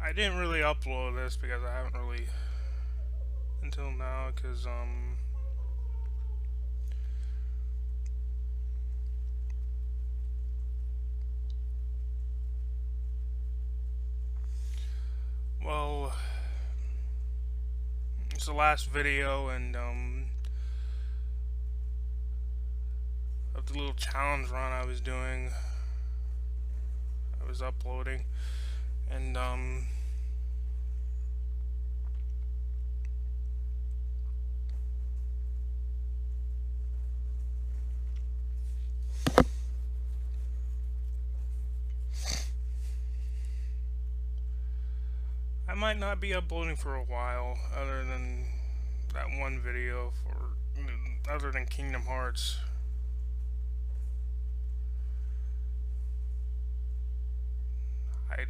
I didn't really upload this because I haven't really until now because well, it's the last video and of the little challenge run I was doing. I was uploading and I might not be uploading for a while other than that one video for other than Kingdom Hearts.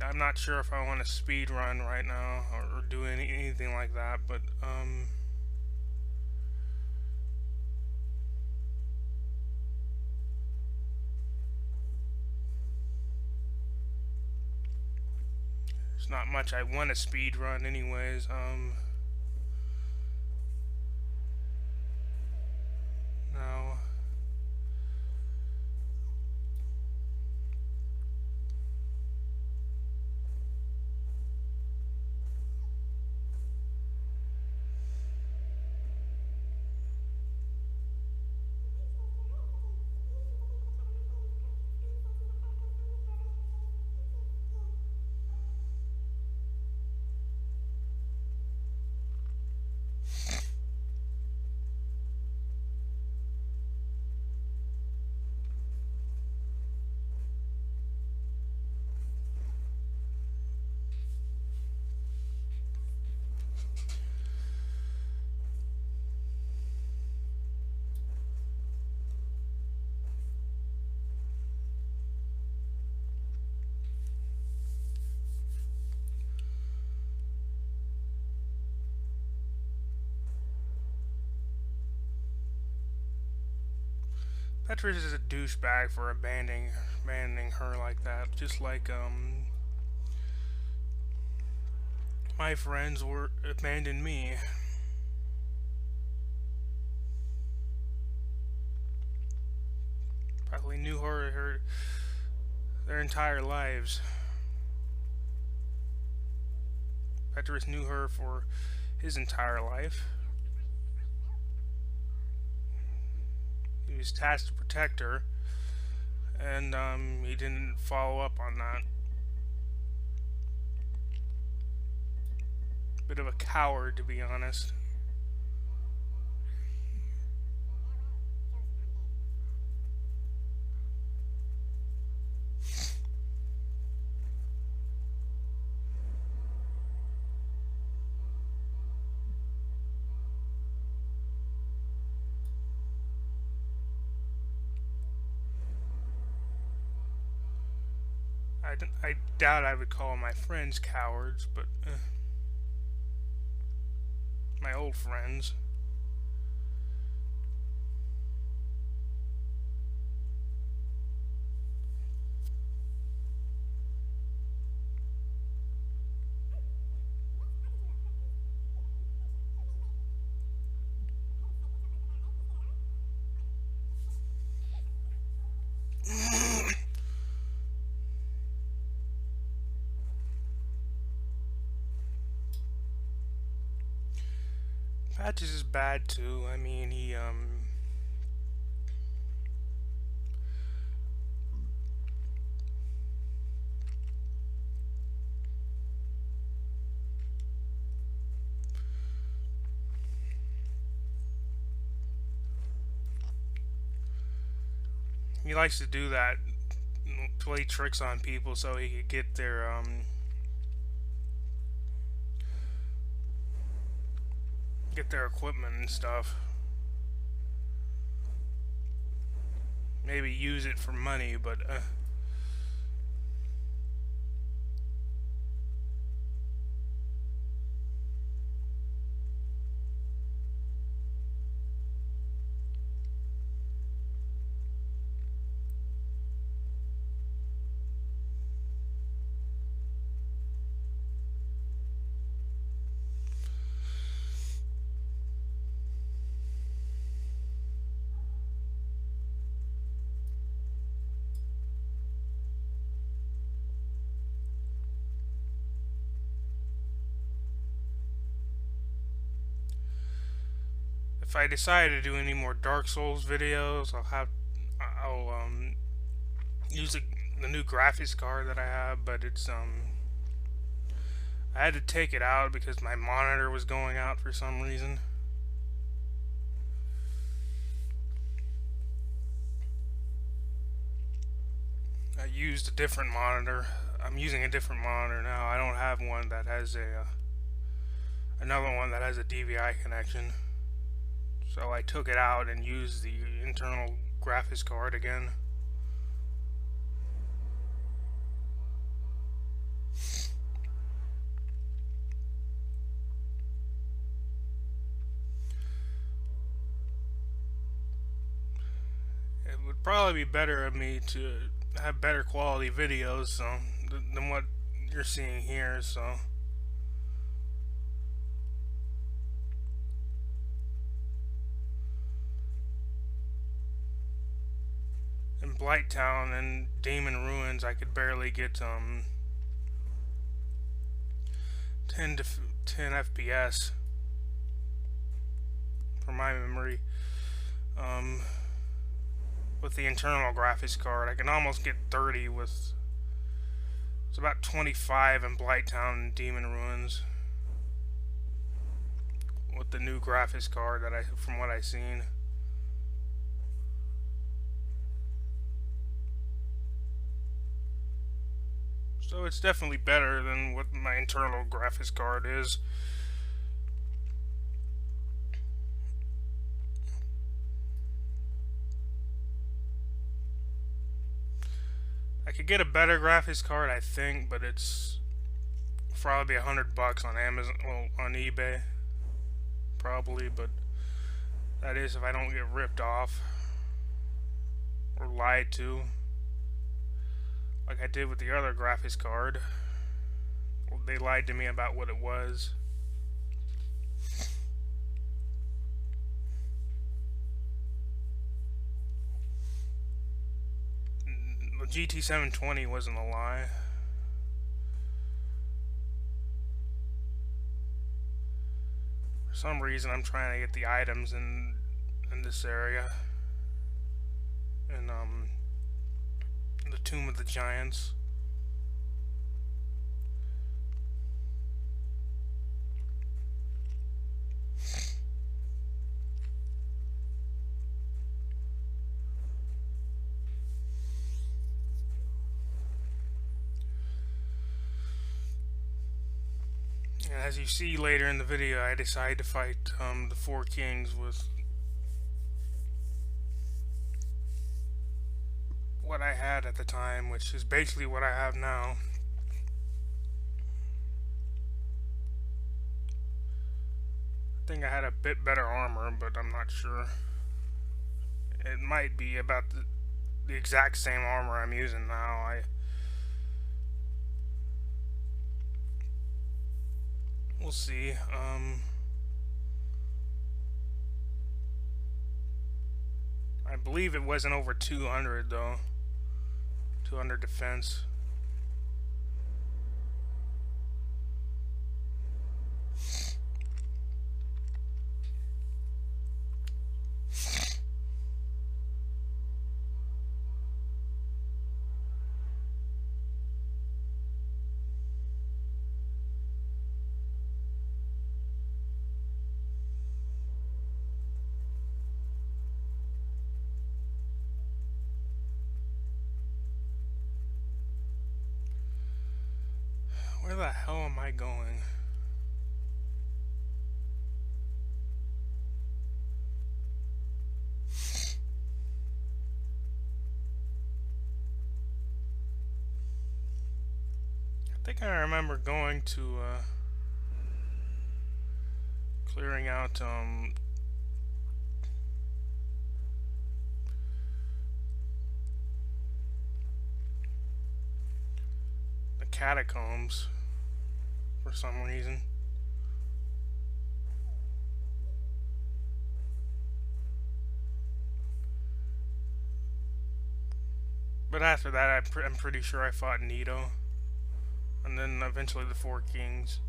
I'm not sure if I want to speed run right now or do anything like that, but there's not much I want to speed run anyways. Now Petrus is a douchebag for abandoning her like that. Just like my friends were abandoned me. Probably knew her their entire lives. Petrus knew her for his entire life. He was tasked to protect her, and he didn't follow up on that. Bit of a coward, to be honest. I doubt I would call my friends cowards, but my old friends. Patches is bad too. I mean, he likes to do that, play tricks on people so he could get their equipment and stuff. Maybe use it for money, but if I decide to do any more Dark Souls videos, I'll use the new graphics card that I have, but it's I had to take it out because my monitor was going out for some reason. I used a different monitor. I'm using a different monitor now. I don't have one that has another one that has a DVI connection. So I took it out and used the internal graphics card again. It would probably be better of me to have better quality videos than what you're seeing here, so in Blighttown and Demon Ruins I could barely get 10 FPS from my memory. With the internal graphics card I can almost get 30 with, it's about 25 in Blighttown and Demon Ruins with the new graphics card that from what I've seen. So it's definitely better than what my internal graphics card is. I could get a better graphics card, I think, but it's probably $100 on Amazon, well, on eBay, probably. But that is if I don't get ripped off or lied to, like I did with the other graphics card. Well, they lied to me about what it was. The GT720 wasn't a lie. For some reason I'm trying to get the items in this area. And the Tomb of the Giants. And as you see later in the video, I decided to fight the Four Kings with what I had at the time, which is basically what I have now. I think I had a bit better armor, but I'm not sure. It might be about the exact same armor I'm using now. We'll see. I believe it wasn't over 200 though. 200 defense. Where the hell am I going? I think I remember going to clearing out the catacombs for some reason. But after that, I'm pretty sure I fought Nito. And then eventually the Four Kings.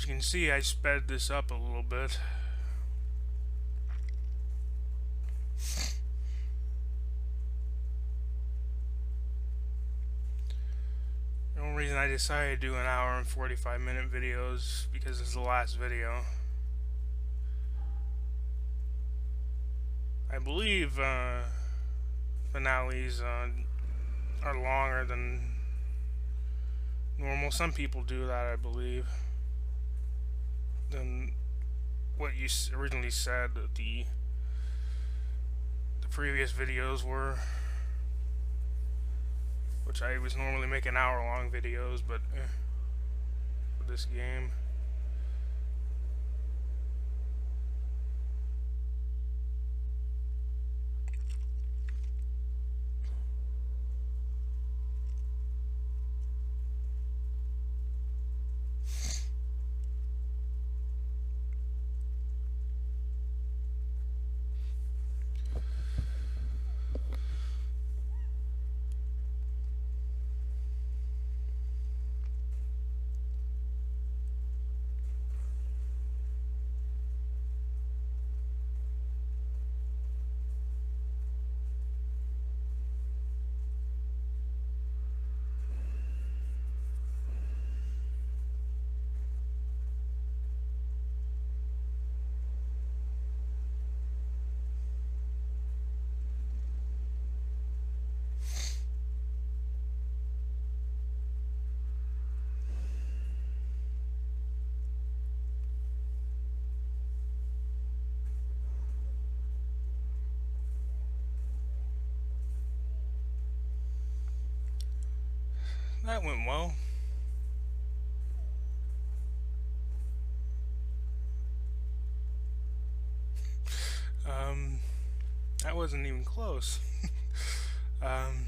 As you can see, I sped this up a little bit. The only reason I decided to do an hour and 45-minute videos because this is the last video. I believe finales are longer than normal. Some people do that, I believe, than what you originally said that the previous videos were, which I was normally making hour-long videos, but for this game. That went well. That wasn't even close. um,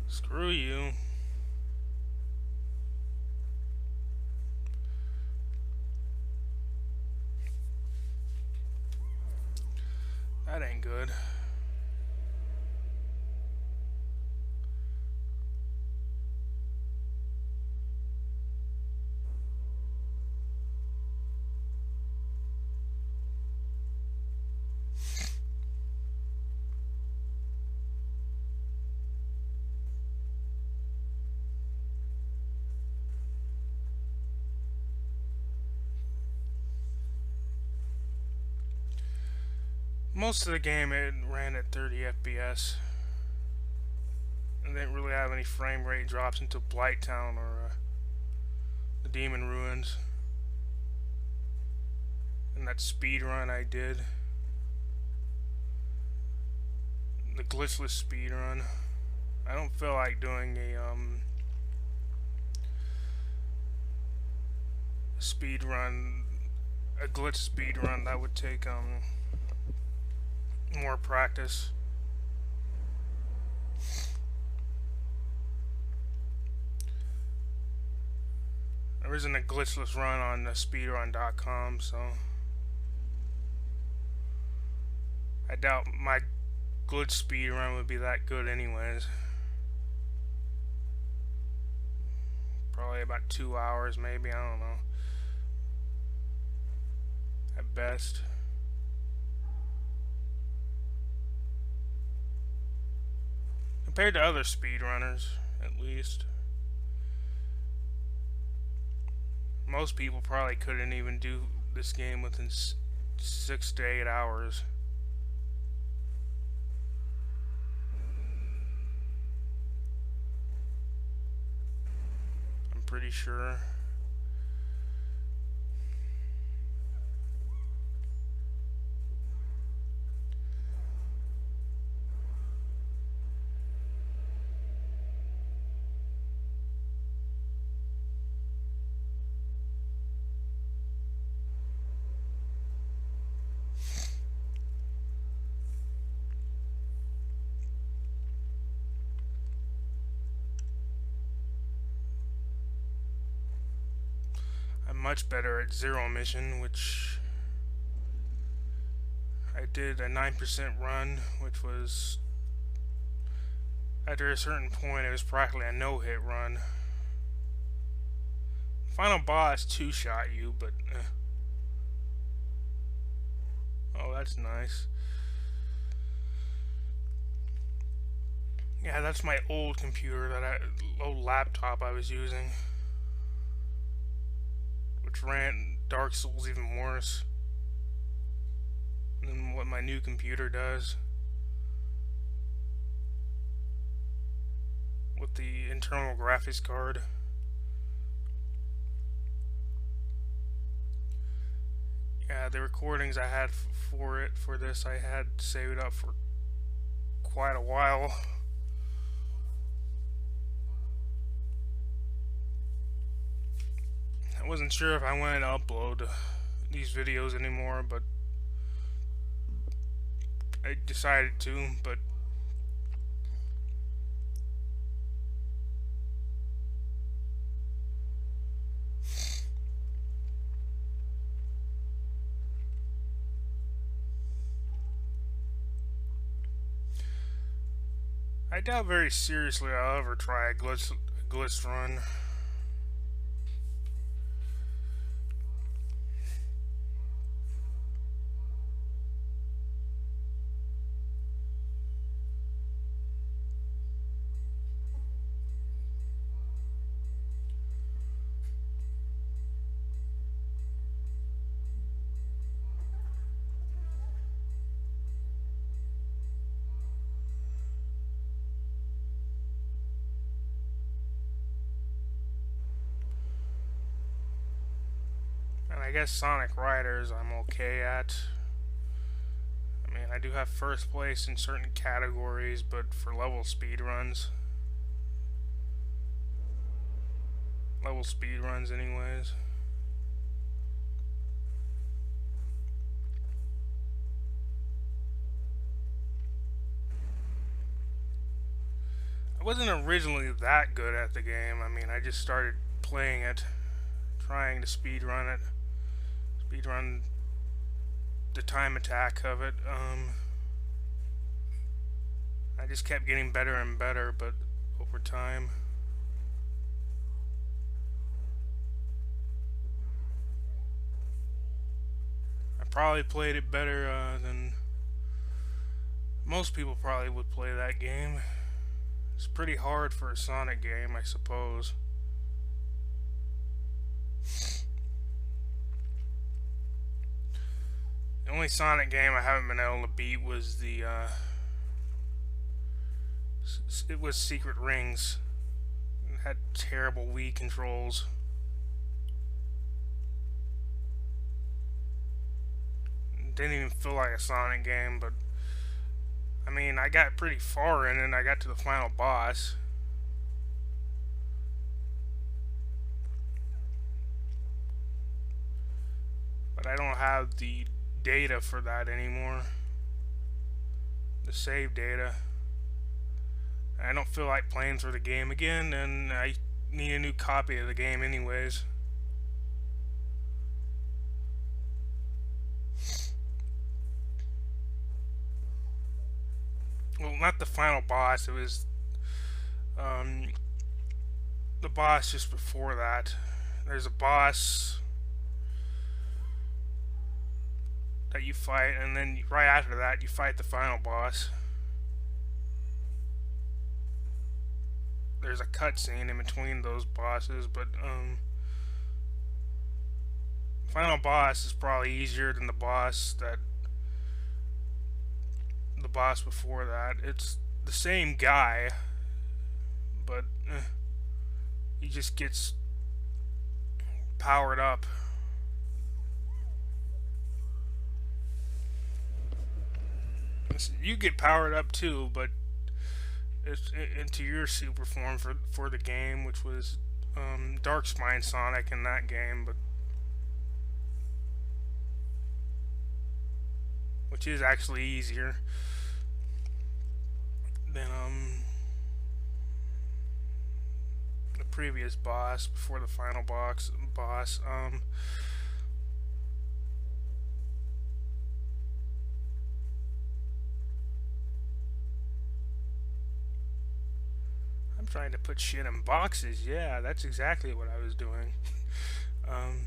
Screw you. That ain't good. Most of the game it ran at 30 FPS. And didn't really have any frame rate drops until Blighttown or the Demon Ruins. And that speed run I did. The glitchless speed run. I don't feel like doing a speed run, a glitch speed run. That would take more practice. There isn't a glitchless run on the speedrun.com, so I doubt my glitch speed run would be that good anyways. Probably about 2 hours maybe, I don't know. At best. Compared to other speedrunners, at least. Most people probably couldn't even do this game within 6 to 8 hours. I'm pretty sure. I'm much better at Zero Mission, which did a 9% run, which was, after a certain point, it was practically a no-hit run. Final boss two-shot you, but oh, that's nice. Yeah, that's my old computer, old laptop I was using, which ran Dark Souls even worse than what my new computer does with the internal graphics card. Yeah, the recordings I had for this, I had saved up for quite a while. I wasn't sure if I wanted to upload these videos anymore, but I decided to. But I doubt very seriously I'll ever try a glitch run. And I guess Sonic Riders I'm okay at. I mean, I do have first place in certain categories, but for level speed runs anyways. I wasn't originally that good at the game. I mean, I just started playing it, trying to speedrun it. Speedrun the time attack of it. I just kept getting better and better, but over time. I probably played it better than most people probably would play that game. It's pretty hard for a Sonic game, I suppose. The only Sonic game I haven't been able to beat was it was Secret Rings. It had terrible Wii controls. It didn't even feel like a Sonic game, but I mean, I got pretty far in it and I got to the final boss. But I don't have the data for that anymore. The save data. I don't feel like playing through the game again, and I need a new copy of the game anyways. Well, not the final boss, it was the boss just before that. There's a boss that you fight, and then right after that you fight the final boss. There's a cutscene in between those bosses, but final boss is probably easier than the boss before that. It's the same guy, but he just gets powered up. You get powered up too, but it's into your super form for the game, which was Dark Spine Sonic in that game, but which is actually easier than the previous boss before the final boss. Trying to put shit in boxes. Yeah, that's exactly what I was doing. um,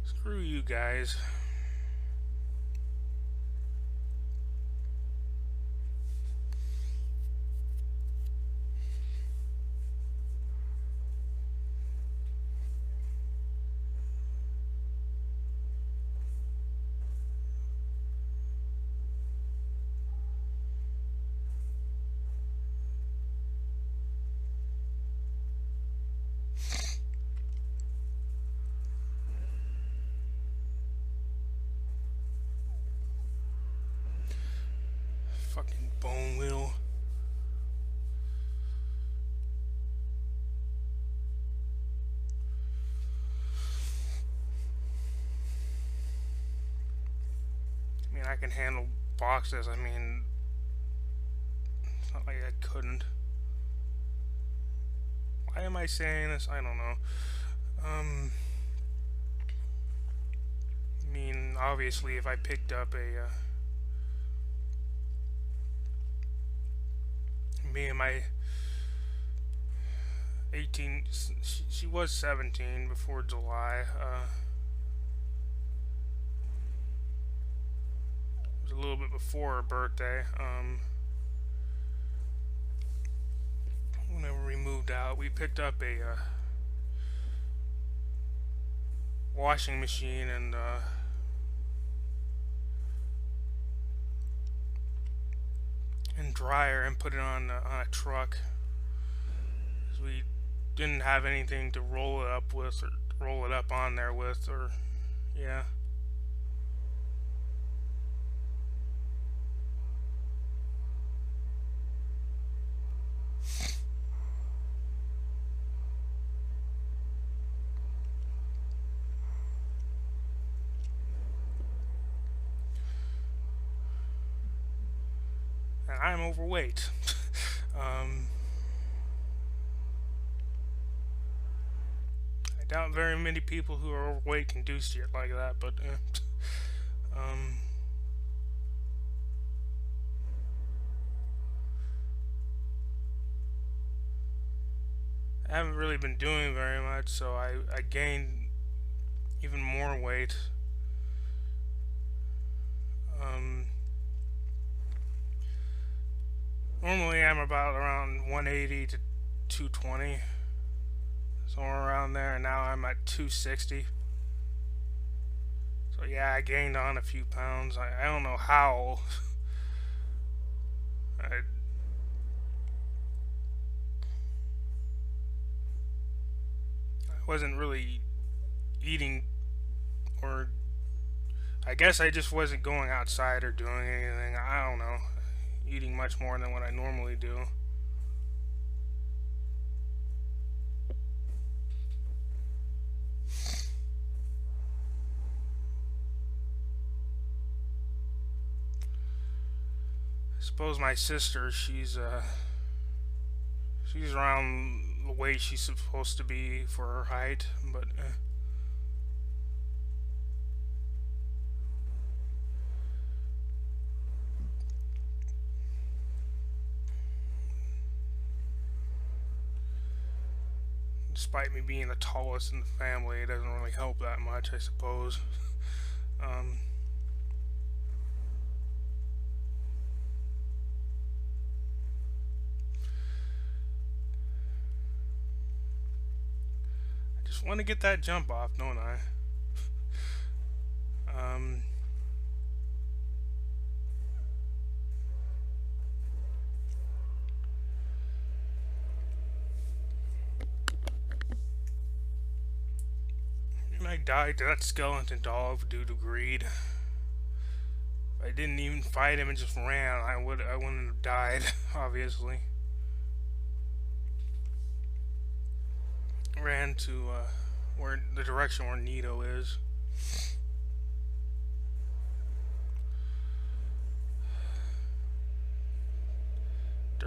Screw you guys. Fucking bone wheel. I mean, I can handle boxes. I mean, it's not like I couldn't. Why am I saying this? I don't know. I mean, obviously, if I picked up me and my 18, she was 17 before July. It was a little bit before her birthday. Whenever we moved out, we picked up a washing machine and dryer and put it on a truck. 'Cause we didn't have anything to roll it up with or roll it up on there with, or yeah. And I'm overweight. I doubt very many people who are overweight can do shit like that, but I haven't really been doing very much, so I gained even more weight. Normally I'm about around 180 to 220, somewhere around there, and now I'm at 260. So yeah, I gained on a few pounds. I don't know how. I wasn't really eating, or I guess I just wasn't going outside or doing anything. I don't know. Eating much more than what I normally do. I suppose my sister, she's around the weight she's supposed to be for her height, but despite me being the tallest in the family, it doesn't really help that much, I suppose. um, I just want to get that jump off, don't I? And I died to that skeleton dog due to greed. If I didn't even fight him and just ran, I wouldn't have died, obviously. Ran to where the direction where Nito is.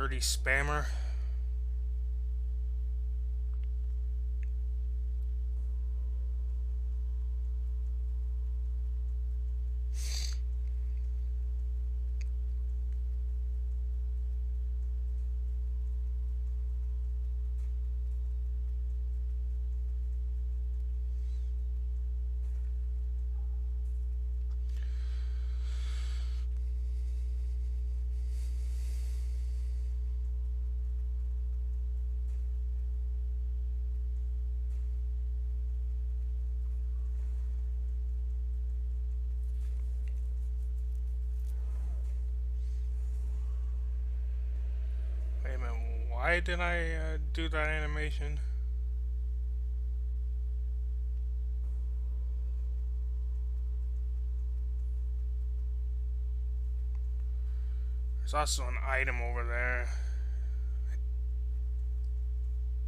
Dirty spammer. Wait a minute, why did I do that animation? There's also an item over there.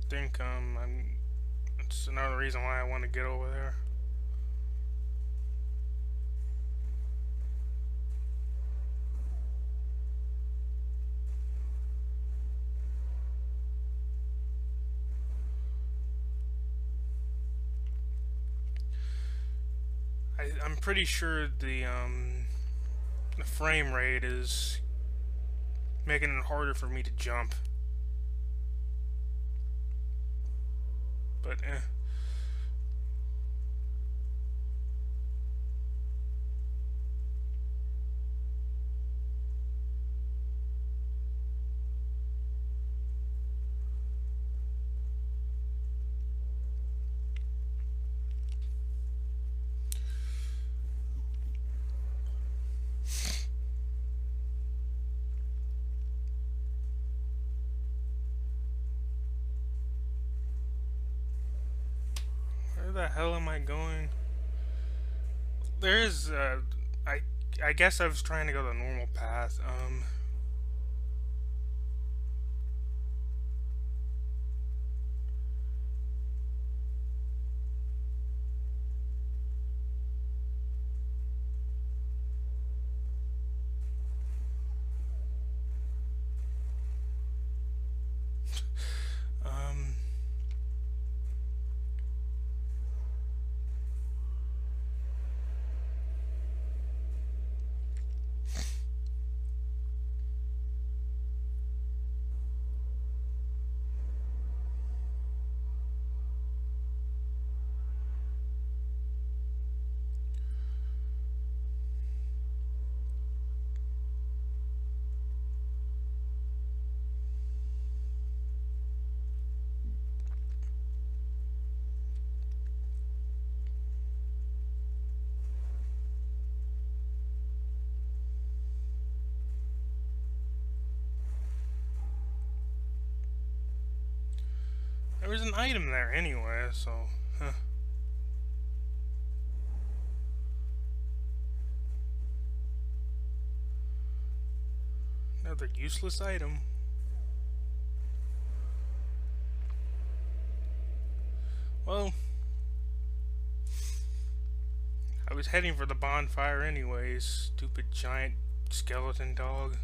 I think it's another reason why I want to get over there. I'm pretty sure the frame rate is making it harder for me to jump. But where the hell am I going? There is I guess I was trying to go the normal path. Um, there was an item there anyway, so huh. Another useless item. Well, I was heading for the bonfire anyways, stupid giant skeleton dog.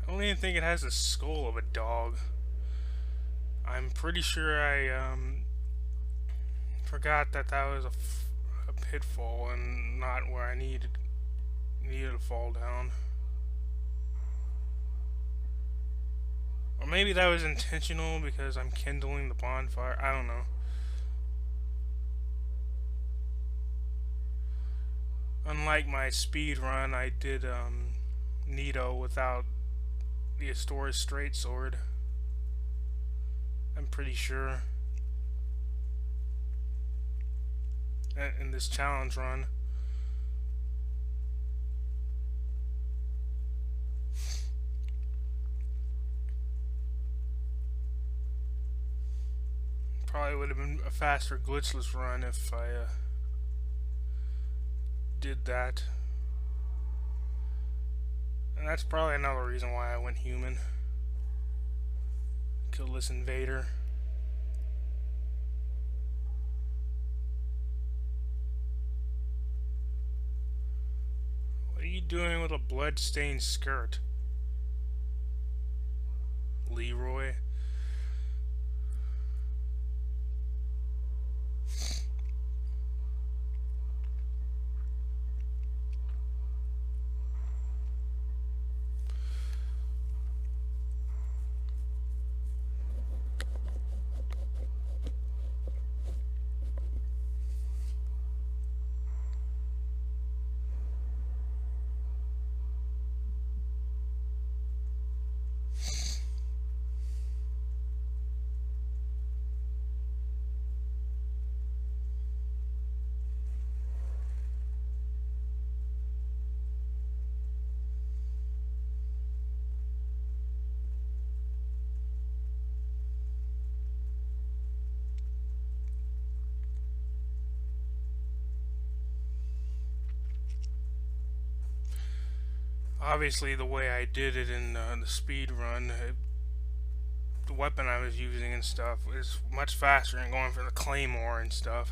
I don't even think it has the skull of a dog. I'm pretty sure I forgot that that was a pitfall and not where I needed to fall down. Or maybe that was intentional because I'm kindling the bonfire. I don't know. Unlike my speed run, I did Nito without the Astoris straight sword. I'm pretty sure. In this challenge run. Probably would have been a faster glitchless run if I did that. And that's probably another reason why I went human. Kill this invader. What are you doing with a blood-stained skirt, Leroy? Obviously, the way I did it in the speed run, the weapon I was using and stuff is much faster than going for the claymore and stuff.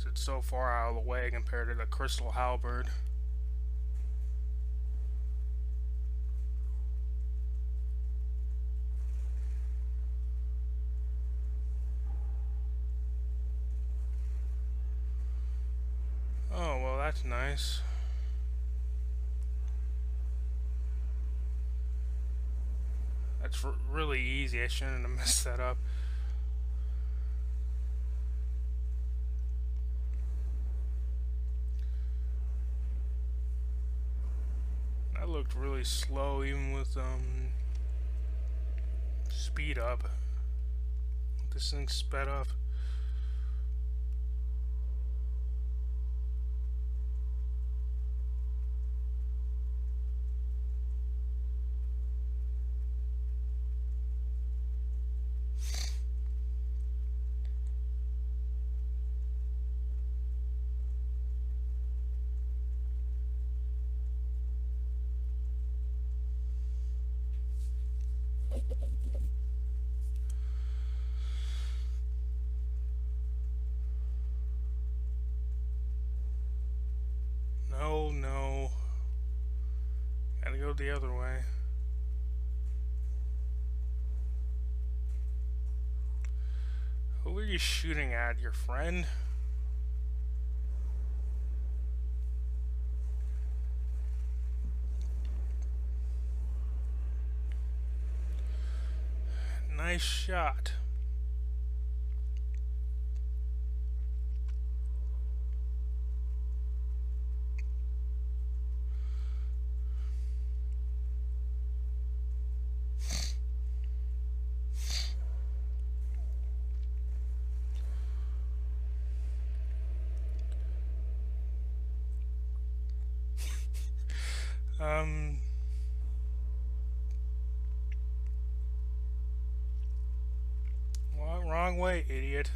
It's so far out of the way compared to the crystal halberd. Oh, well, that's nice. That's really easy. I shouldn't have messed that up. That looked really slow, even with speed up. This thing sped up. No, no. Gotta go the other way. Who are you shooting at? Your friend? Nice shot. Well, wrong way, idiot.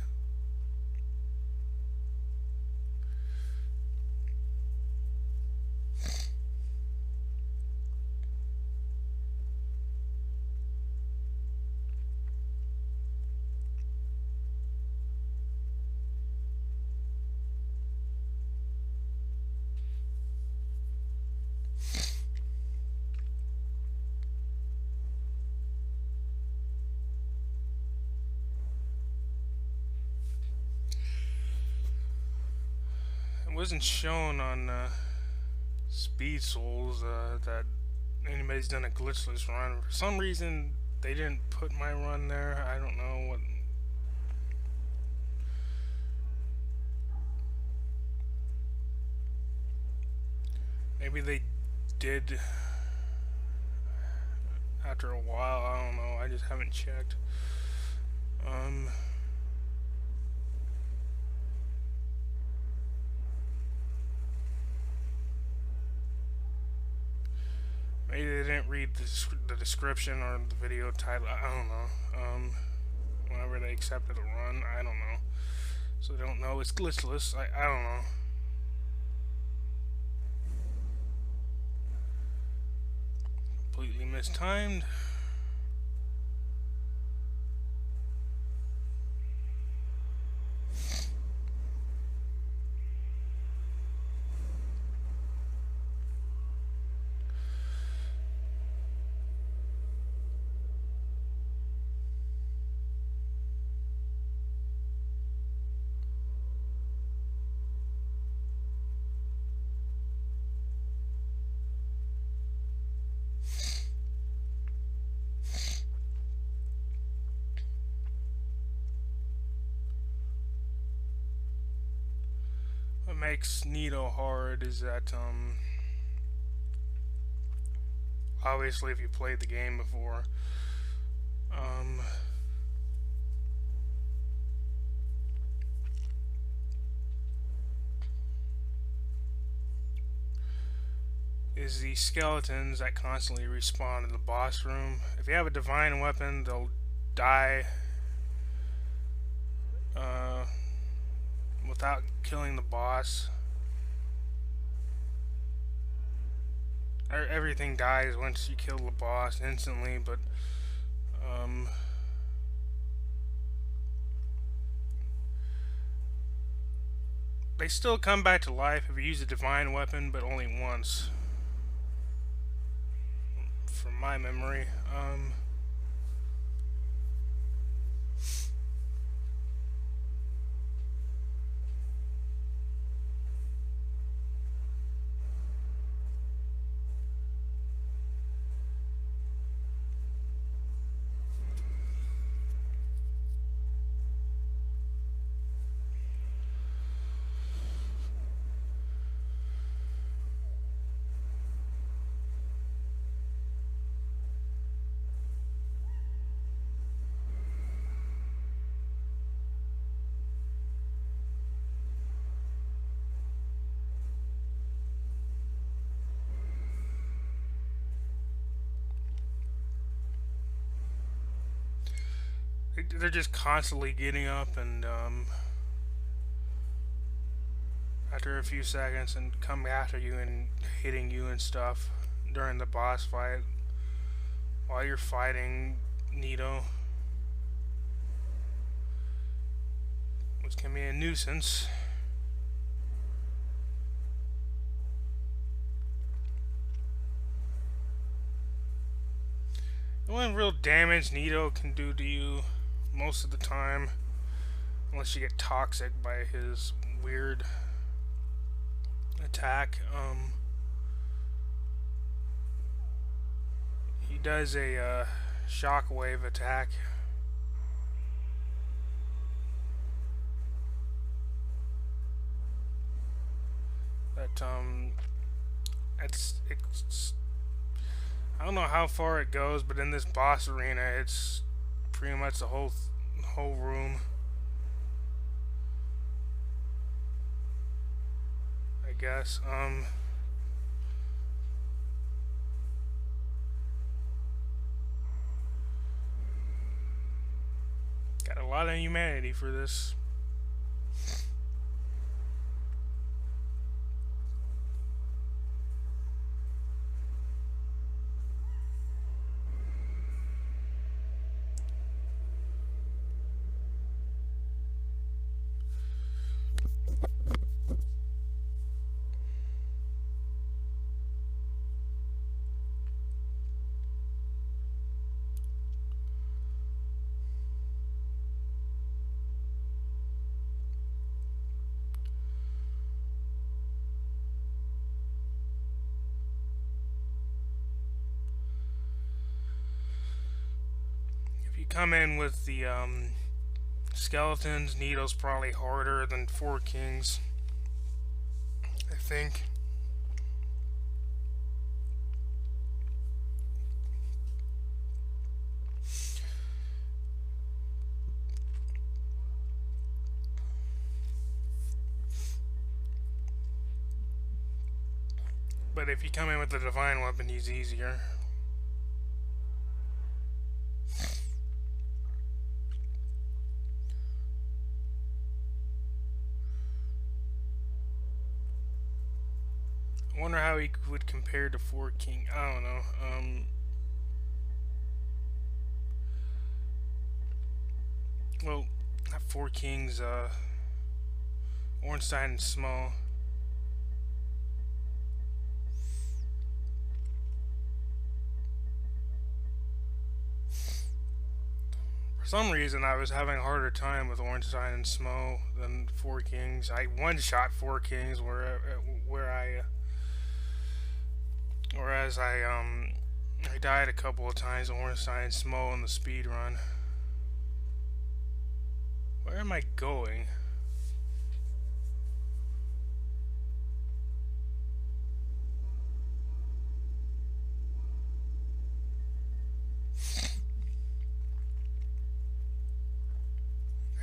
It wasn't shown on Speed Souls that anybody's done a glitchless run. For some reason, they didn't put my run there. I don't know what. Maybe they did after a while. I don't know. I just haven't checked. Maybe they didn't read the description or the video title. I don't know. Whenever they accepted a run, I don't know. So they don't know it's glitchless. I don't know. Completely mistimed. makes Nito hard is that obviously if you played the game before, um, is the skeletons that constantly respawn in the boss room. If you have a divine weapon, they'll die uh, without killing the boss. Everything dies once you kill the boss instantly, but they still come back to life if you use a divine weapon, but only once, from my memory. They're just constantly getting up and after a few seconds and come after you and hitting you and stuff during the boss fight while you're fighting Nito, which can be a nuisance. The only real damage Nito can do to you most of the time, unless you get toxic by his weird attack, he does a shockwave attack. That it's I don't know how far it goes, but in this boss arena, it's pretty much the whole room. I guess. Got a lot of humanity for this. Come in with the skeletons, Nito's probably harder than Four Kings, I think. But if you come in with the divine weapon, he's easier. I wonder how he would compare to Four King. I don't know. Well, not Four Kings. Ornstein and Small. For some reason, I was having a harder time with Ornstein and Small than Four Kings. I one-shot Four Kings whereas I died a couple of times Ornstein and Small in the speed run. Where am I going?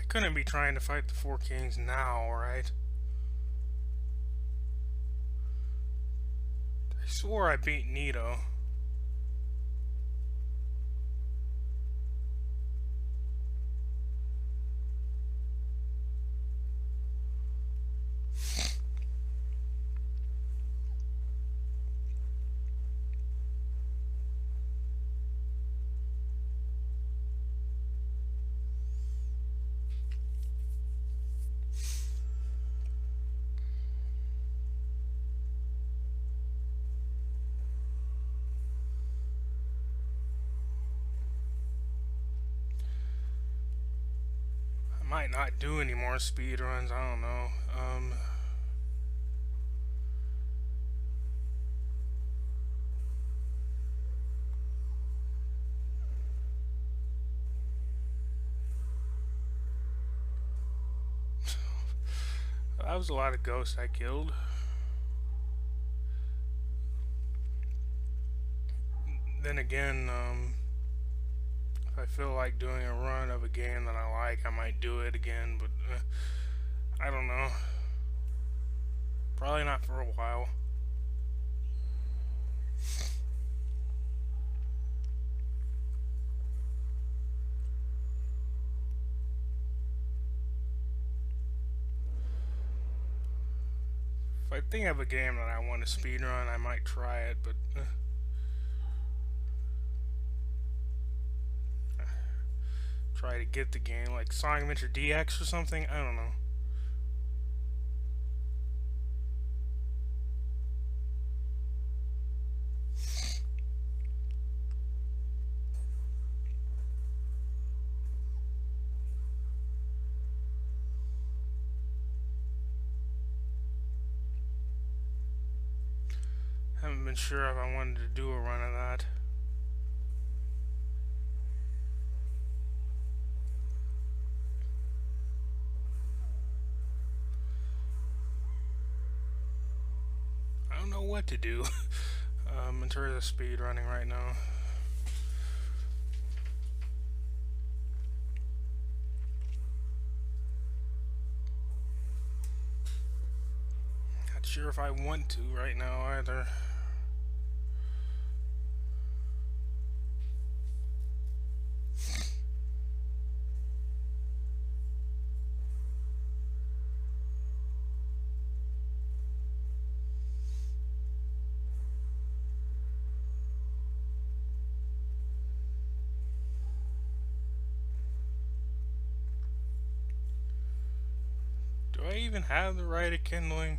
couldn't be trying to fight the Four Kings now, right? I swore I beat Nito. I might not do any more speed runs, I don't know. That was a lot of ghosts I killed. Then again, if I feel like doing a run of a game that I like, I might do it again, but I don't know. Probably not for a while. If I think of a game that I want to speedrun, I might try it, but try to get the game, like Sonic Adventure DX or something. I don't know. Haven't been sure if I wanted to do a run of that. I don't know what to do in terms of speed running right now. Not sure if I want to right now either. Do I even have the right of kindling?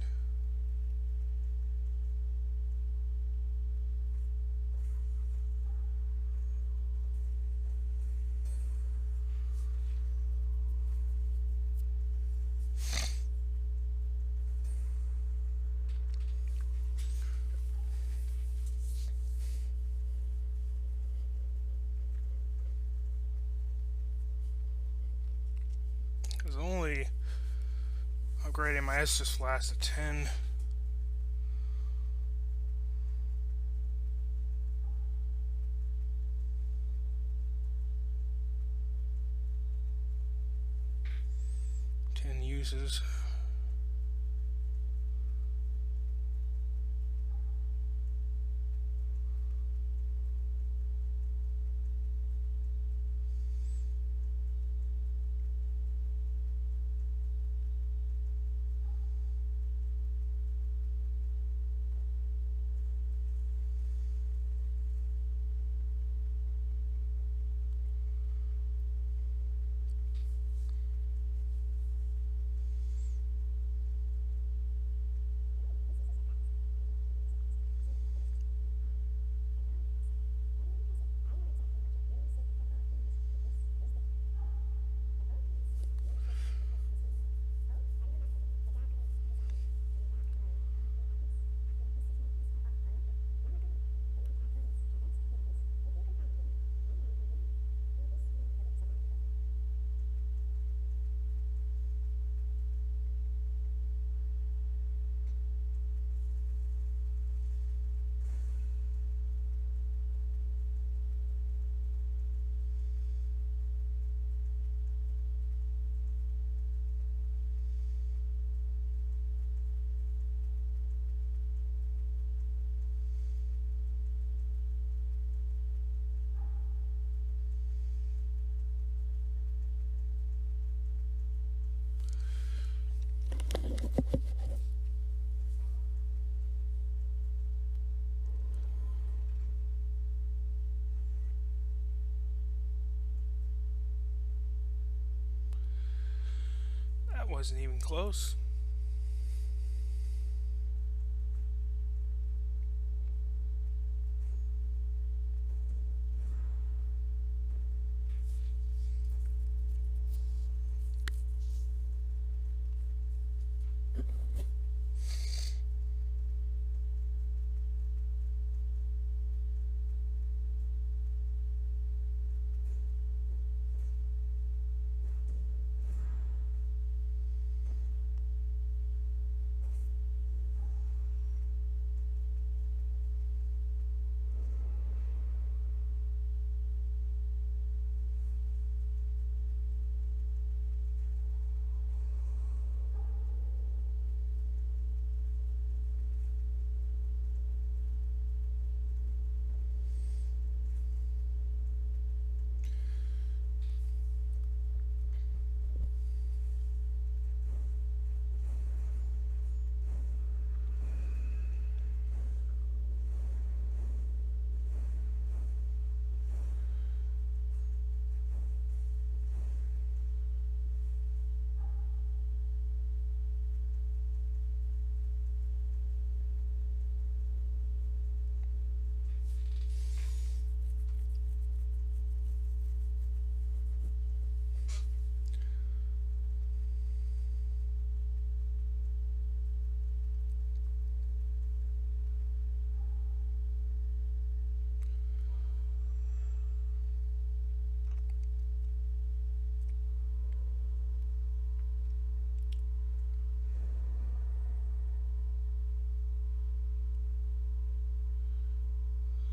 Because only upgrading my Estus Flask to 10. Uses. wasn't even close.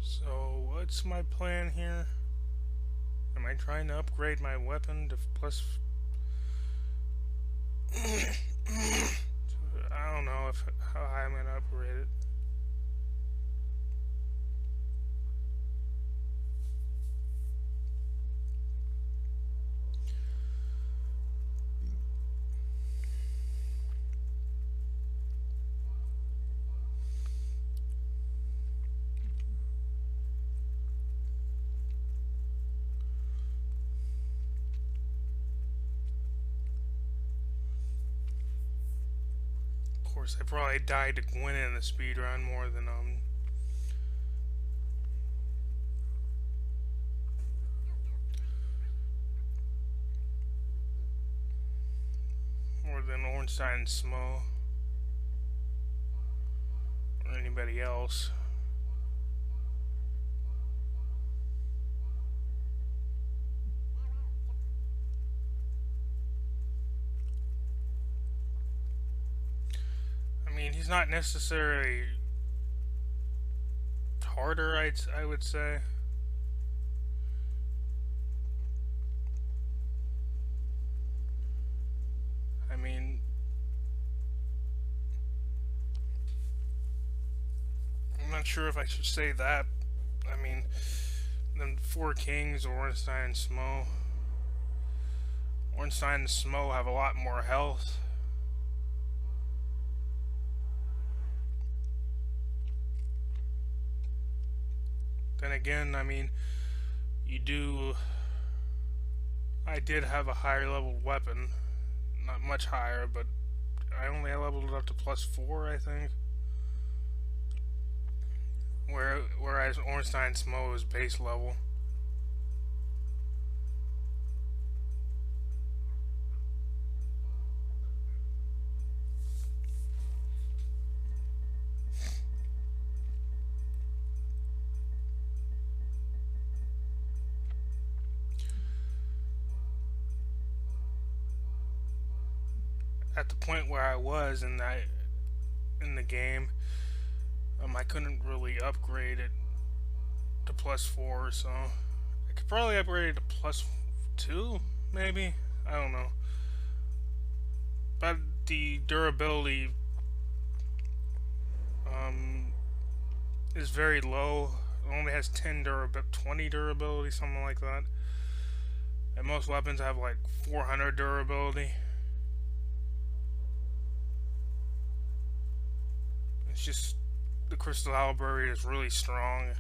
So, what's my plan here? Am I trying to upgrade my weapon to plus... I don't know how high I'm going to upgrade it. Of course, I probably died to Gwen in the speedrun more than Ornstein Smo or anybody else. I mean, he's not necessarily harder, I would say. I mean, I'm not sure if I should say that. I mean, the Four Kings, Ornstein and Smo. Ornstein and Smo have a lot more health. Then again, I mean, I did have a higher level weapon. Not much higher, but I only leveled it up to +4, I think. Whereas Ornstein Smo is base level. At the point where I was in the game, I couldn't really upgrade it to +4, so I could probably upgrade it to +2, maybe. I don't know. But the durability is very low. It only has 20 durability, something like that. And most weapons have like 400 durability. It's just the Crystal Halberd is really strong.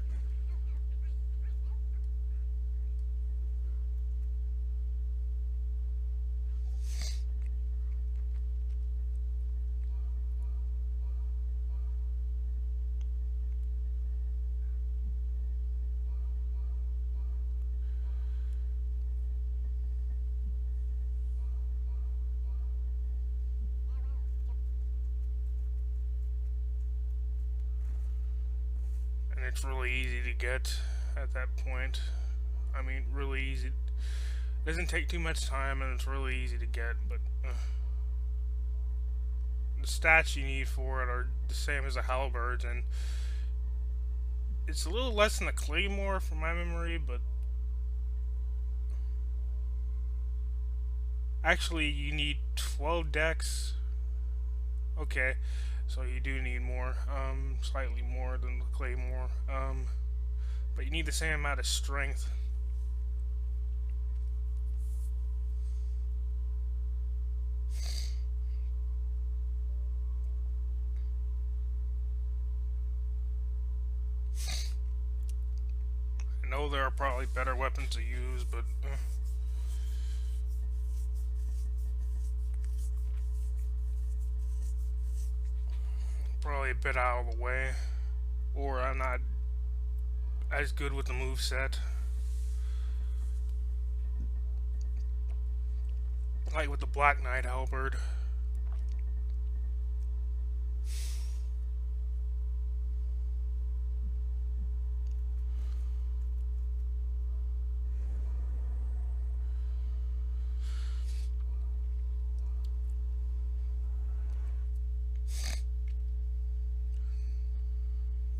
and it's really easy to get at that point. I mean, really easy. It doesn't take too much time, and it's really easy to get, but the stats you need for it are the same as the halberds, and it's a little less than the claymore from my memory, but actually you need 12 decks. Okay, so you do need more, slightly more than the claymore, but you need the same amount of strength. I know there are probably better weapons to use, but probably a bit out of the way, or I'm not as good with the moveset. Like with the Black Knight halberd.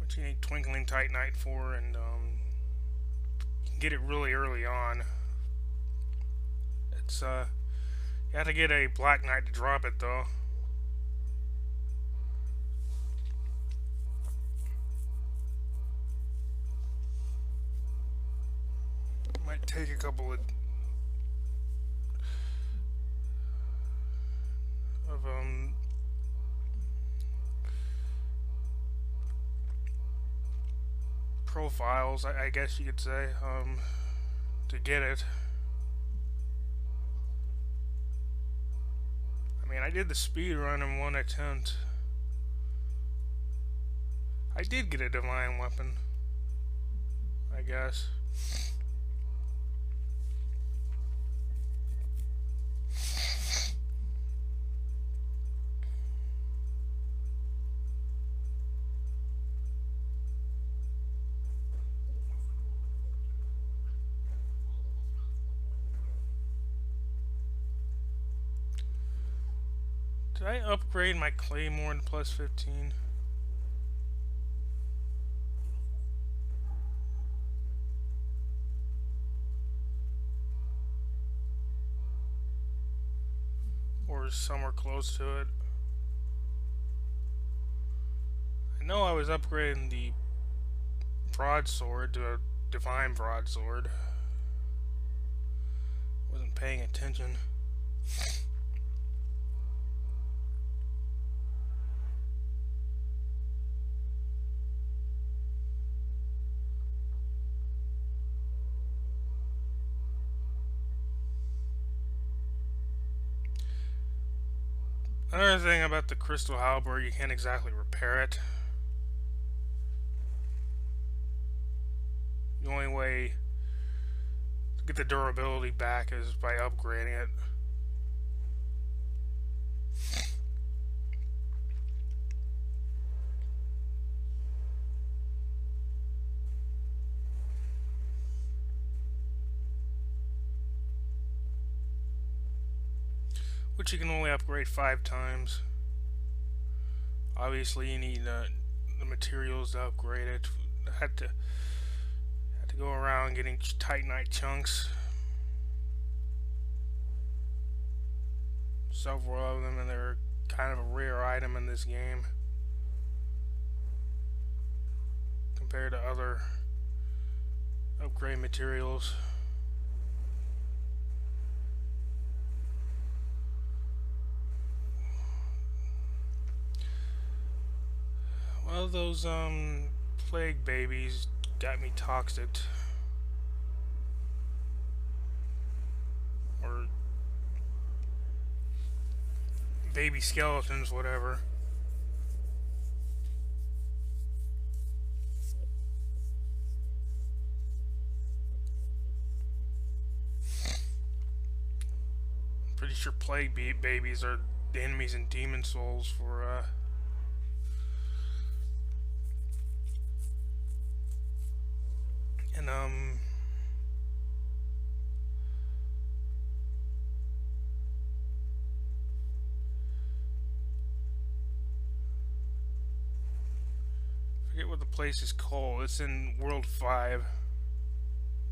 Which you need Twinkling Titanite for, and you can get it really early on. It's you have to get a Black Knight to drop it though. Might take a couple of profiles, I guess you could say, to get it. I mean, I did the speed run in one attempt. I did get a divine weapon, I guess. Did I upgrade my claymore to plus 15? Or somewhere close to it? I know I was upgrading the broadsword to a divine broadsword. Wasn't paying attention. Another thing about the crystal halberd, you can't exactly repair it. The only way to get the durability back is by upgrading it. Which you can only upgrade 5 times. Obviously you need the materials to upgrade it. I had to go around getting Titanite chunks. Several of them, and they're kind of a rare item in this game compared to other upgrade materials. Well, those plague babies got me toxic. Or baby skeletons, whatever. Pretty sure plague babies are the enemies in Demon Souls for forget what the place is called. It's in World 5,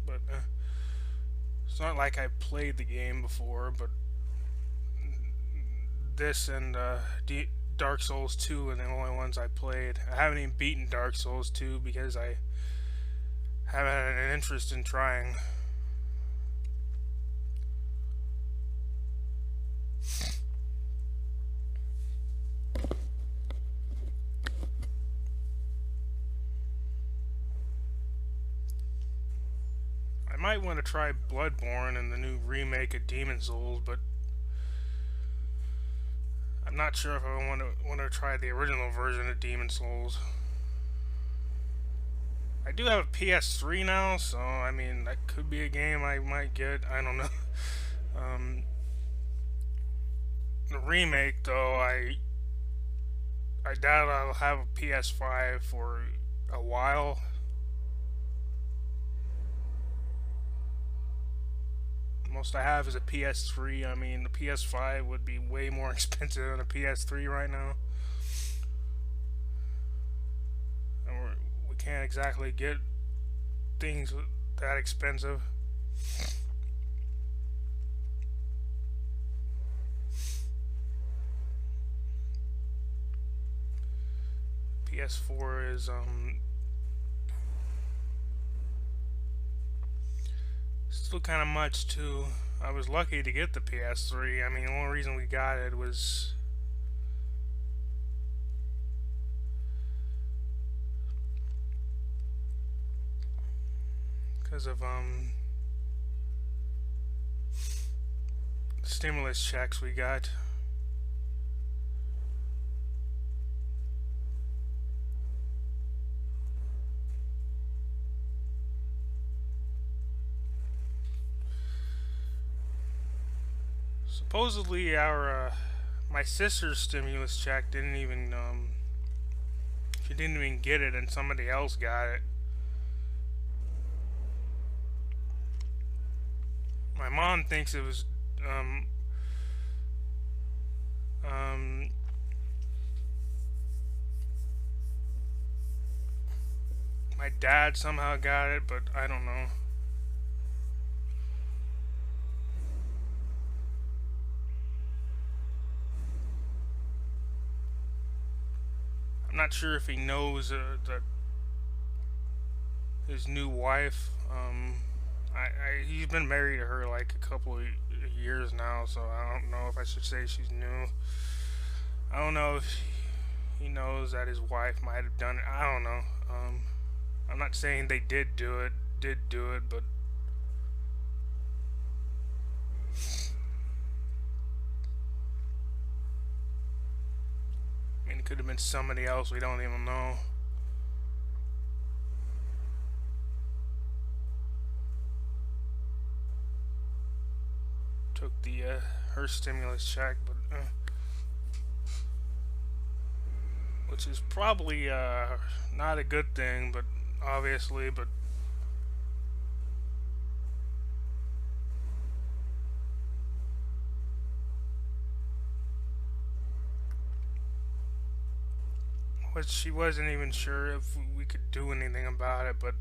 but it's not like I played the game before. But this and Dark Souls 2 are the only ones I played. I haven't even beaten Dark Souls 2 because I haven't had an interest in trying. I might want to try Bloodborne and the new remake of Demon's Souls, but I'm not sure if I want to try the original version of Demon's Souls. I do have a PS3 now, so I mean that could be a game I might get. I don't know. The remake, though, I doubt I'll have a PS5 for a while. Most I have is a PS3. I mean, the PS5 would be way more expensive than a PS3 right now. And we can't exactly get things that expensive. PS4 is still kind of much too. I was lucky to get the PS3. I mean, the only reason we got it was because of stimulus checks we got. Supposedly, my sister's stimulus check didn't even she didn't even get it, and somebody else got it. My mom thinks it was my dad somehow got it, but I don't know. I'm not sure if he knows that his new wife. He's been married to her like a couple of years now, so I don't know if I should say she's new. I don't know if he knows that his wife might have done it. I don't know. I'm not saying they did do it, but I mean, it could have been somebody else we don't even know. Took the her stimulus check, but which is probably not a good thing, but obviously, but which she wasn't even sure if we could do anything about it, but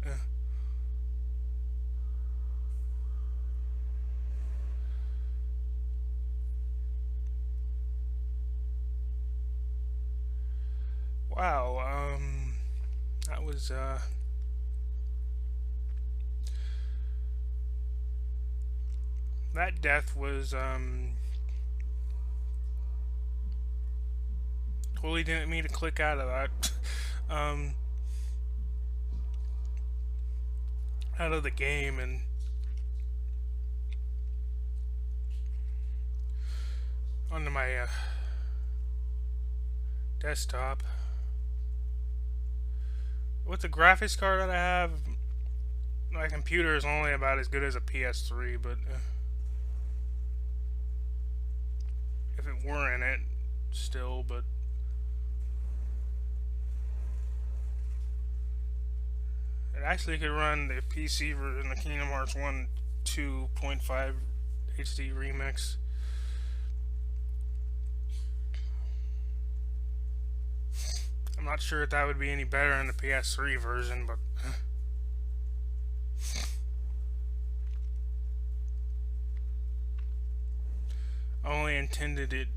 wow, that was that death was totally didn't mean to click out of that. Out of the game and onto my desktop. With the graphics card that I have, my computer is only about as good as a PS3, but if it were in it still, but it actually could run the PC version of Kingdom Hearts 1 2.5 HD Remix. I'm not sure if that would be any better in the PS3 version, but I only intended it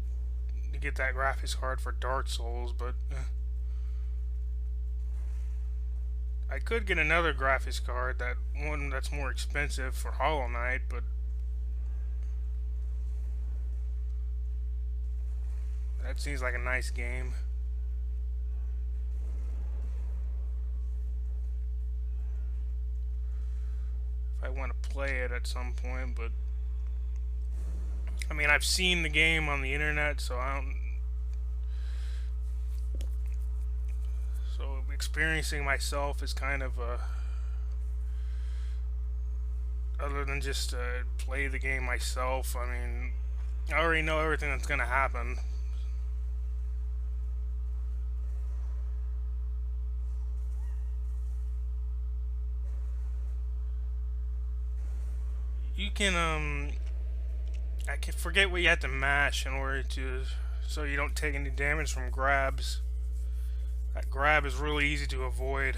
to get that graphics card for Dark Souls, but I could get another graphics card, that one that's more expensive for Hollow Knight, but that seems like a nice game. If I want to play it at some point, but I mean, I've seen the game on the internet, so I don't. So experiencing myself is kind of other than just play the game myself. I mean, I already know everything that's gonna happen. You can I can forget what you have to mash in order to, so you don't take any damage from grabs. That grab is really easy to avoid.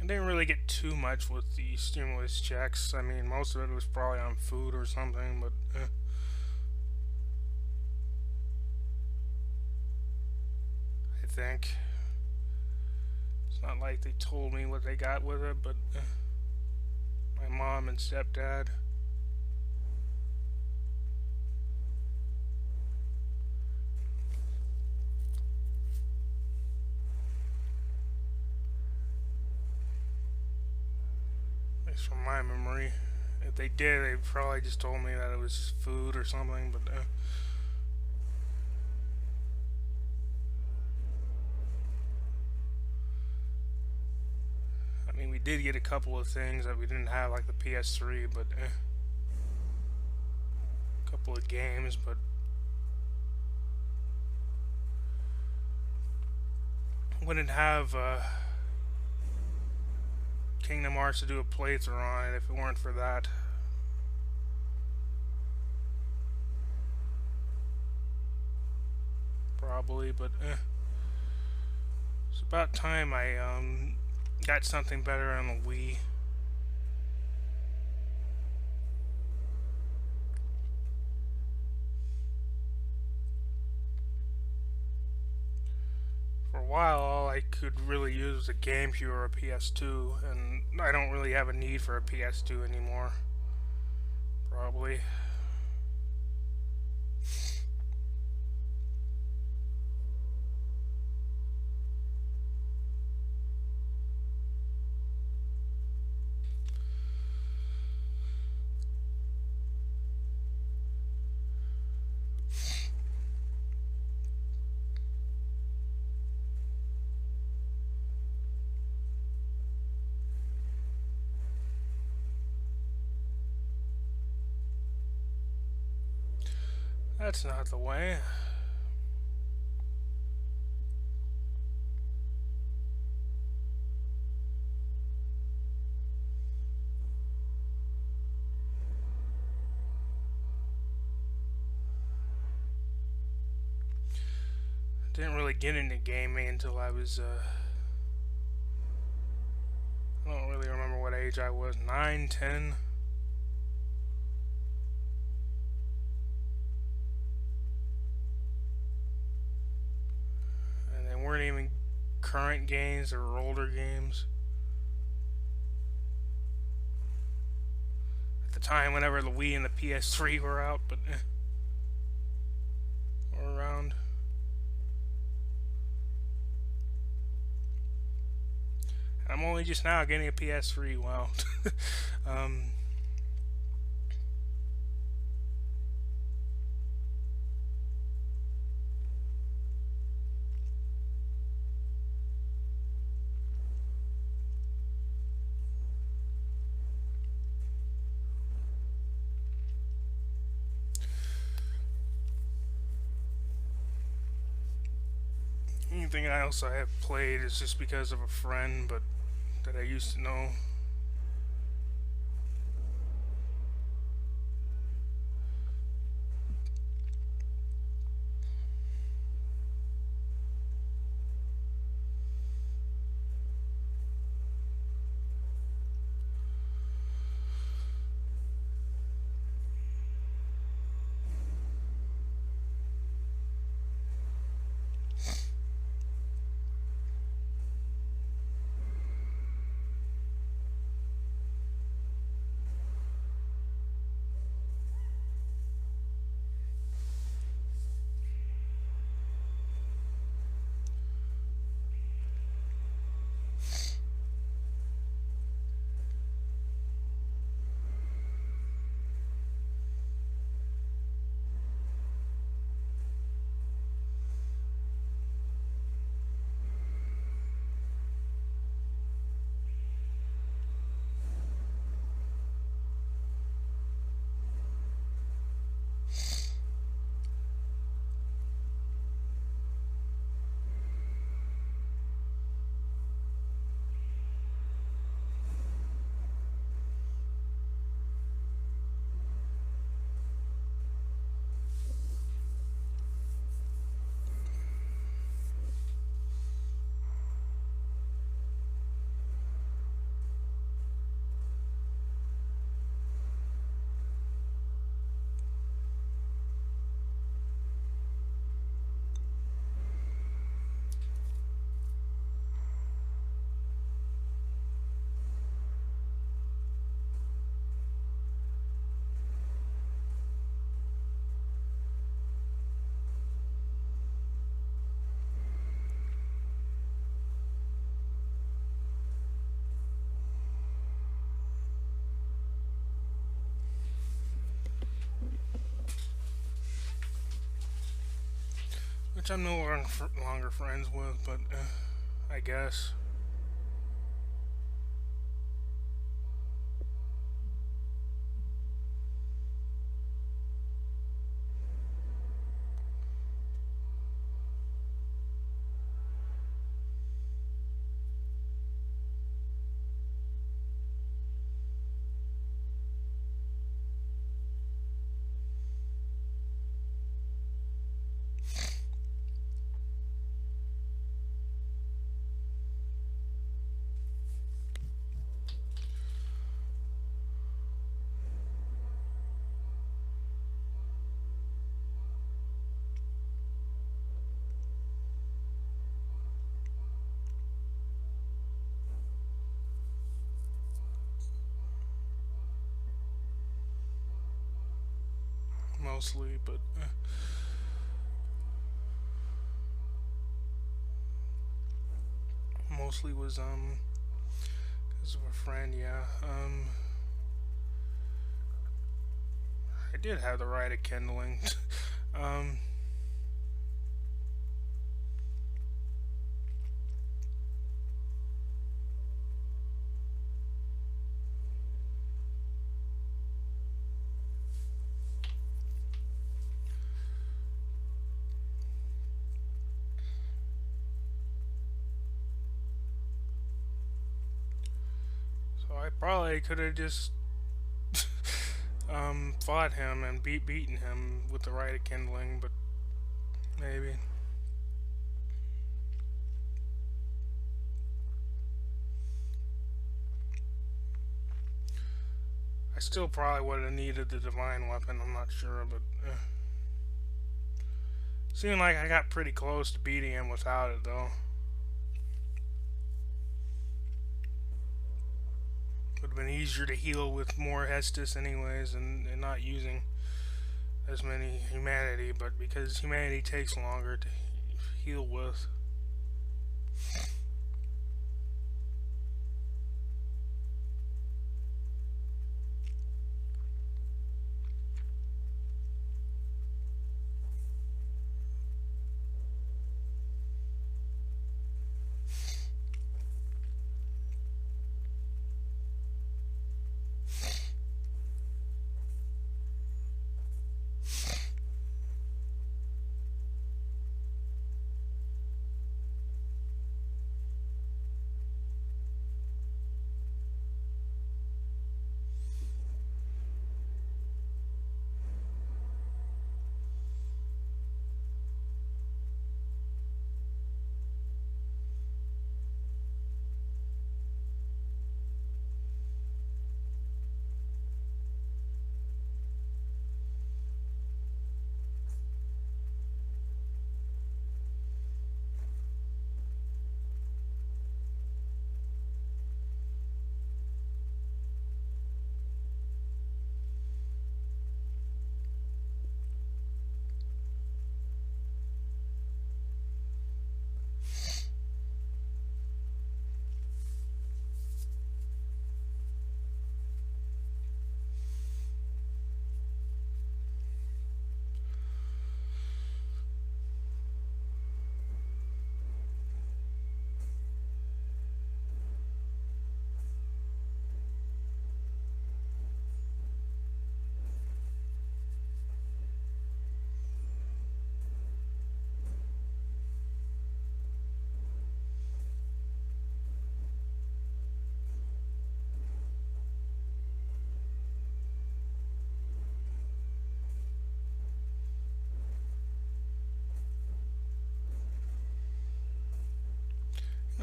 I didn't really get too much with the stimulus checks. I mean, most of it was probably on food or something, but I think it's not like they told me what they got with it, but my mom and stepdad. At least from my memory. If they did, they probably just told me that it was just food or something, but I mean, we did get a couple of things that we didn't have, like the PS3, but a couple of games, but wouldn't have Kingdom Hearts to do a playthrough on it if it weren't for that. Probably, but it's about time I got something better on the Wii. For a while, all I could really use was a GameCube or a PS2, and I don't really have a need for a PS2 anymore. Probably. That's not the way. Didn't really get into gaming until I was, I don't really remember what age I was, 9, 10. And they weren't even current games, they were older games. At the time, whenever the Wii and the PS3 were out, but or around. I'm only just now getting a PS3. Wow. thing I also have played is just because of a friend, but that I used to know. Which I'm no longer friends with, but I guess. Mostly, but mostly was because of a friend. Yeah. I did have the right of kindling. um. So I probably could have just fought him and beaten him with the right of kindling, but maybe. I still probably would have needed the divine weapon. I'm not sure, but seemed like I got pretty close to beating him without it, though. Would have been easier to heal with more Estus, anyways, and not using as many humanity. But because humanity takes longer to heal with.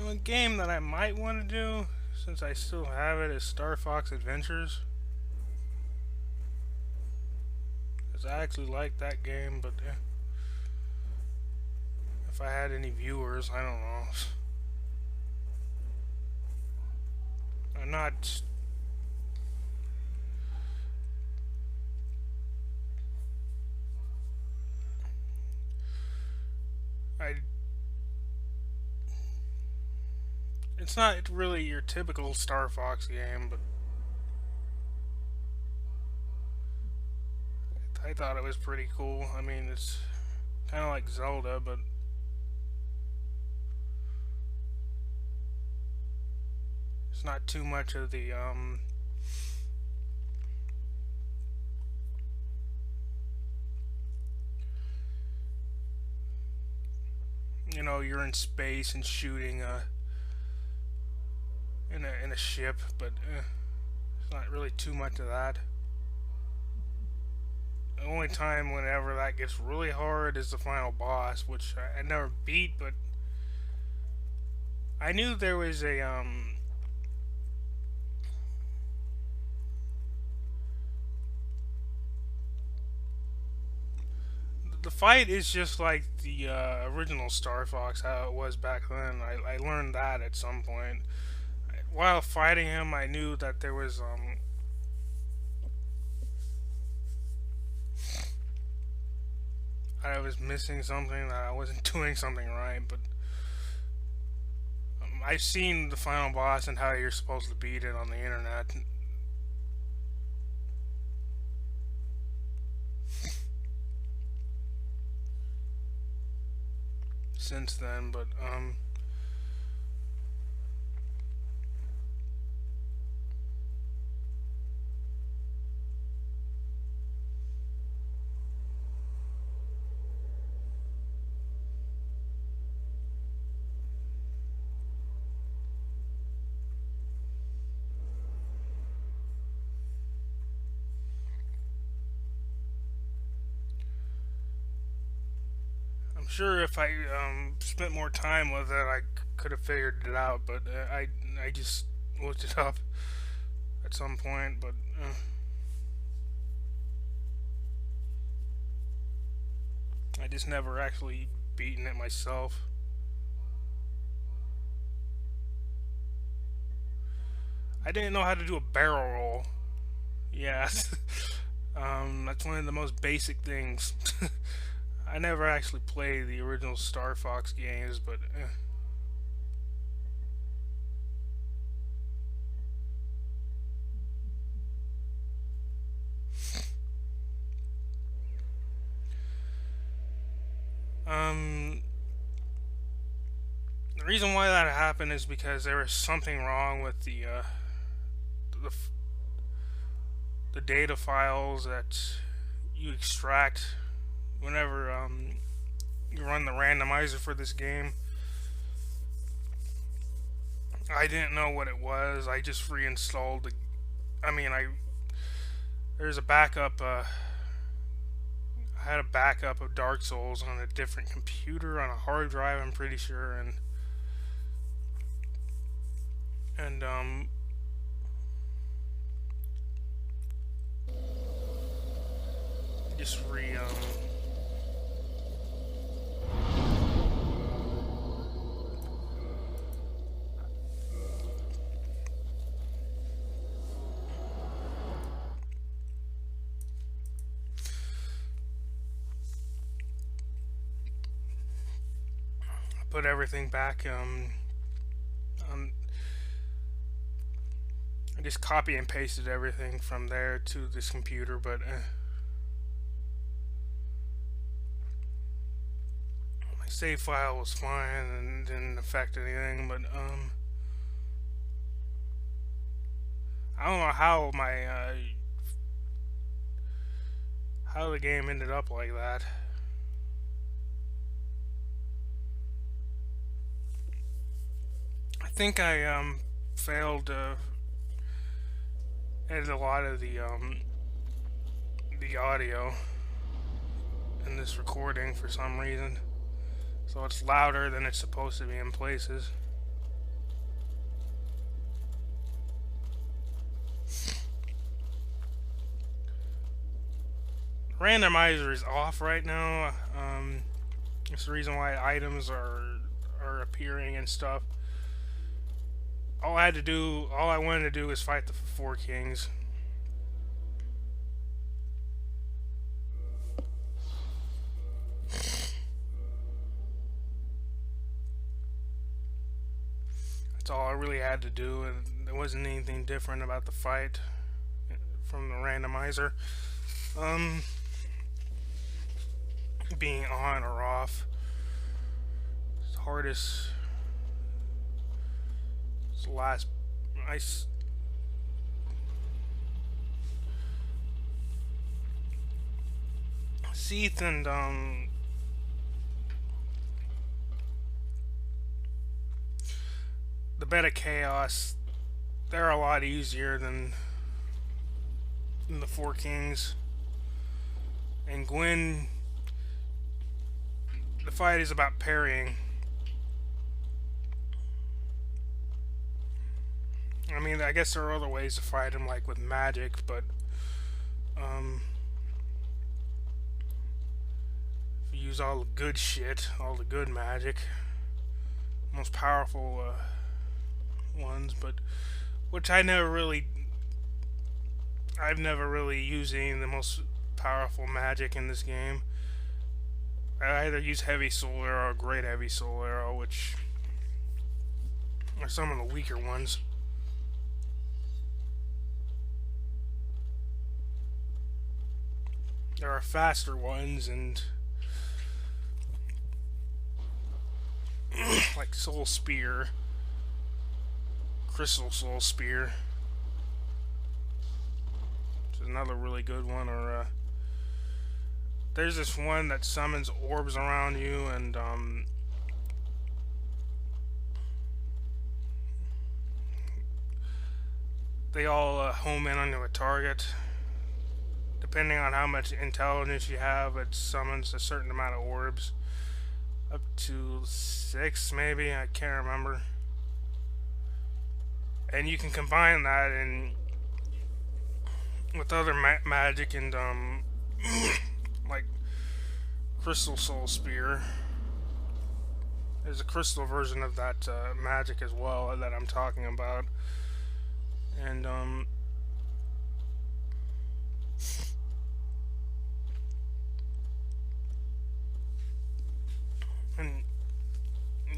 A game that I might want to do, since I still have it, is Star Fox Adventures. Because I actually like that game, but if I had any viewers, I don't know. I'm not... It's not really your typical Star Fox game, but I thought it was pretty cool. I mean, it's kind of like Zelda, but it's not too much of the you know, you're in space and shooting in a ship, but it's not really too much of that. The only time whenever that gets really hard is the final boss, which I never beat, but I knew there was a the fight is just like the original Star Fox, how it was back then. I learned that at some point. While fighting him, I knew that there was I was missing something, that I wasn't doing something right, but I've seen the final boss and how you're supposed to beat it on the internet. Since then, but I'm sure if I spent more time with it, I could have figured it out. But I just looked it up at some point, but I just never actually beaten it myself. I didn't know how to do a barrel roll. Yeah, that's one of the most basic things. I never actually played the original Star Fox games, but the reason why that happened is because there was something wrong with the, the data files that you extract whenever you run the randomizer for this game. I didn't know what it was. I just reinstalled the. I mean, there's a backup. I had a backup of Dark Souls on a different computer on a hard drive. I'm pretty sure, and just put everything back. I just copy and pasted everything from there to this computer, but my save file was fine and didn't affect anything. But I don't know how how the game ended up like that. I think I failed to edit a lot of the audio in this recording for some reason, so it's louder than it's supposed to be in places. randomizer is off right now. It's the reason why items are appearing and stuff. All I wanted to do was fight the four kings. That's all I really had to do, and there wasn't anything different about the fight from the randomizer. Being on or off. It's the hardest. It's the last. Seath and the Bed of Chaos, they're a lot easier than the Four Kings. And Gwyn, the fight is about parrying. I mean, I guess there are other ways to fight him, like with magic, but if you use all the good shit, all the good magic, most powerful ones, but which I've never really used any of the most powerful magic in this game. I either use Heavy Soul Arrow or Great Heavy Soul Arrow, which are some of the weaker ones. There are faster ones, and like Soul Spear, Crystal Soul Spear, which is another really good one. Or there's this one that summons orbs around you, and they all home in onto a target. Depending on how much intelligence you have, it summons a certain amount of orbs. Up to 6, maybe, I can't remember. And you can combine that with other magic and like Crystal Soul Spear. There's a crystal version of that magic as well that I'm talking about. And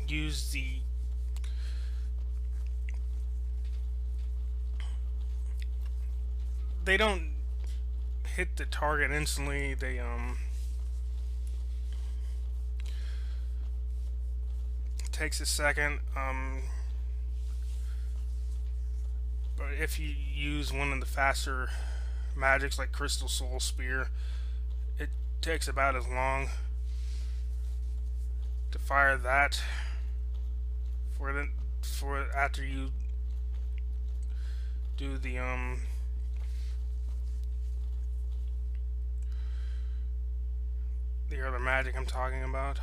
use they don't hit the target instantly. They it takes a second. But if you use one of the faster magics like Crystal Soul Spear, it takes about as long to fire that for after you do the other magic I'm talking about.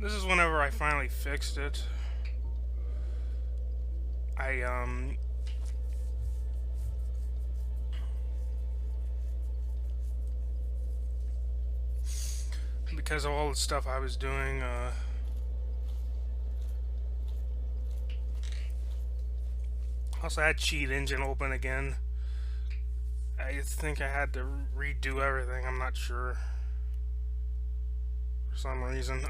This is whenever I finally fixed it. Because of all the stuff I was doing, also had Cheat Engine open again. I think I had to redo everything, I'm not sure. For some reason,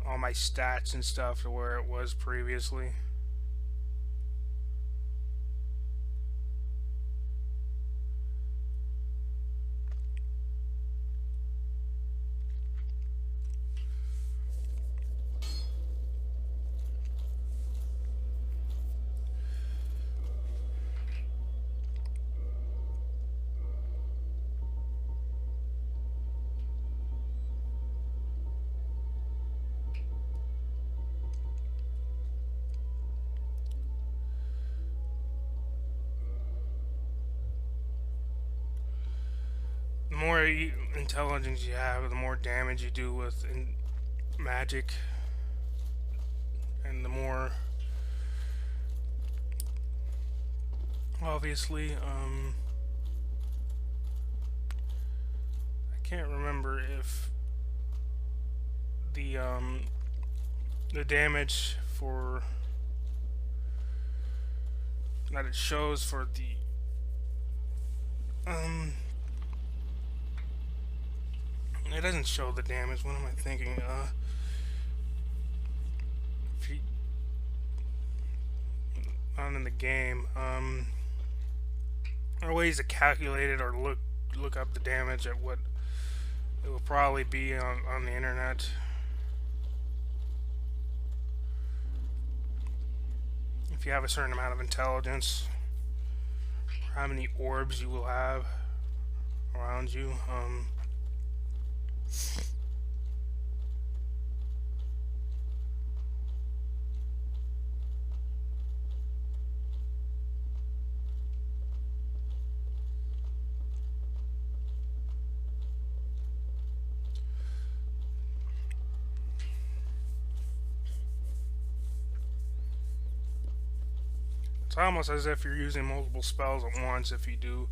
all my stats and stuff to where it was previously. more intelligence you have, the more damage you do with magic, and the more, obviously, I can't remember if the damage for that it shows for the it doesn't show the damage. What am I thinking? If you, not in the game. There are ways to calculate it or look up the damage at what it will probably be on the internet. If you have a certain amount of intelligence, how many orbs you will have around you. It's almost as if you're using multiple spells at once if you do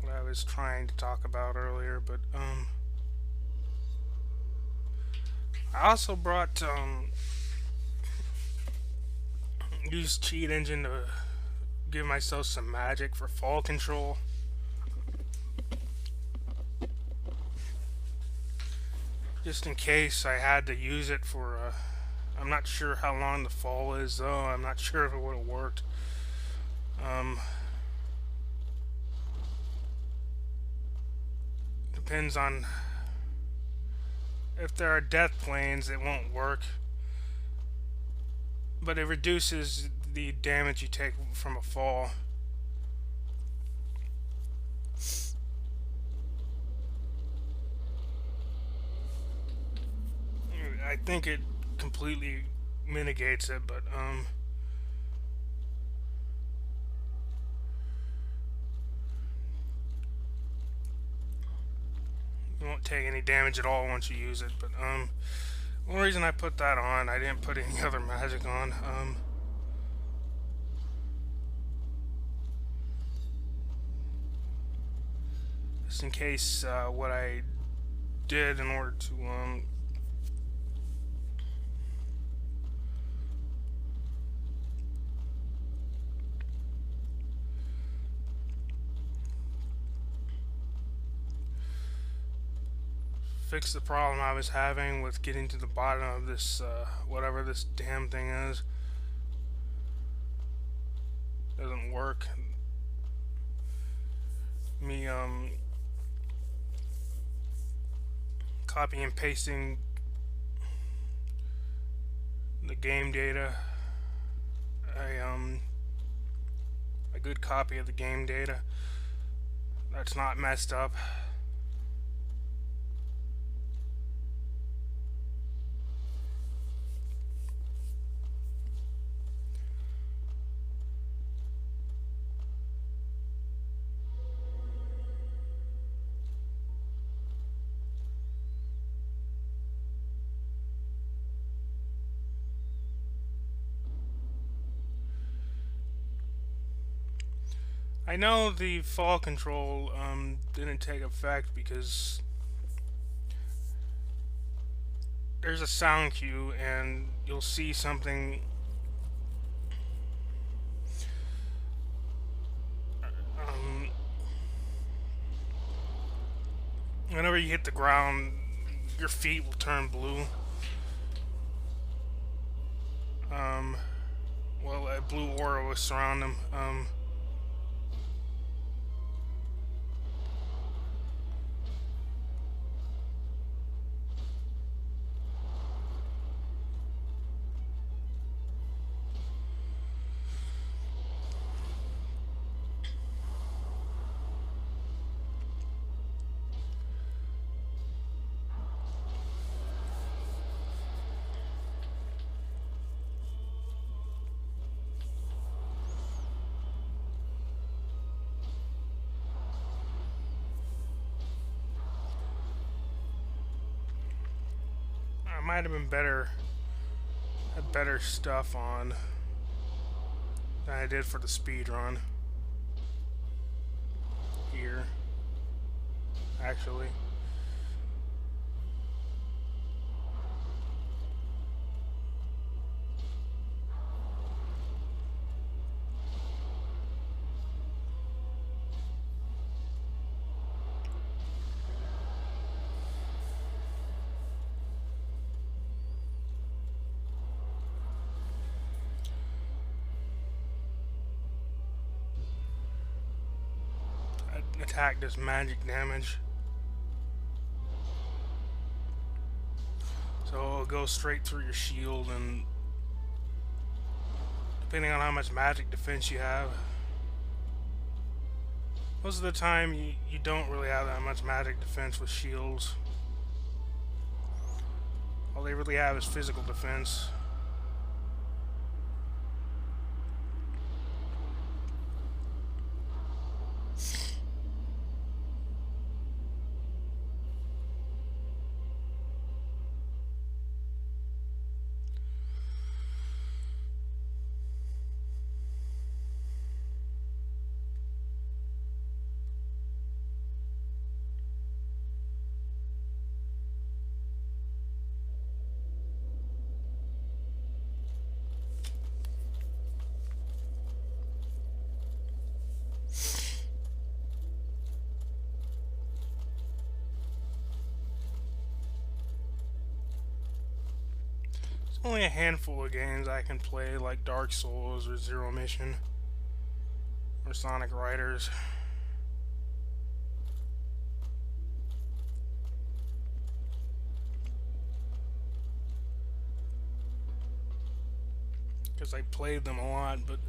what I was trying to talk about earlier, but I also brought used Cheat Engine to give myself some magic for fall control. Just in case I had to use it for I'm not sure how long the fall is though. I'm not sure if it would have worked. Depends on if there are death planes, it won't work. But it reduces the damage you take from a fall. I think it completely mitigates it, but you won't take any damage at all once you use it. But one reason I put that on, I didn't put any other magic on. Just in case what I did in order to fix the problem I was having with getting to the bottom of this whatever this damn thing is. Doesn't work. Me copy and pasting the game data, a good copy of the game data that's not messed up. I know the fall control didn't take effect because there's a sound cue and you'll see something whenever you hit the ground your feet will turn blue. Well, a blue aura will surround them. might have been better, had better stuff on than I did for the speed run. Here, actually. Attack does magic damage. So it'll go straight through your shield, and depending on how much magic defense you have. Most of the time you don't really have that much magic defense with shields. All they really have is physical defense. Only a handful of games I can play, like Dark Souls or Zero Mission or Sonic Riders. Because I played them a lot, but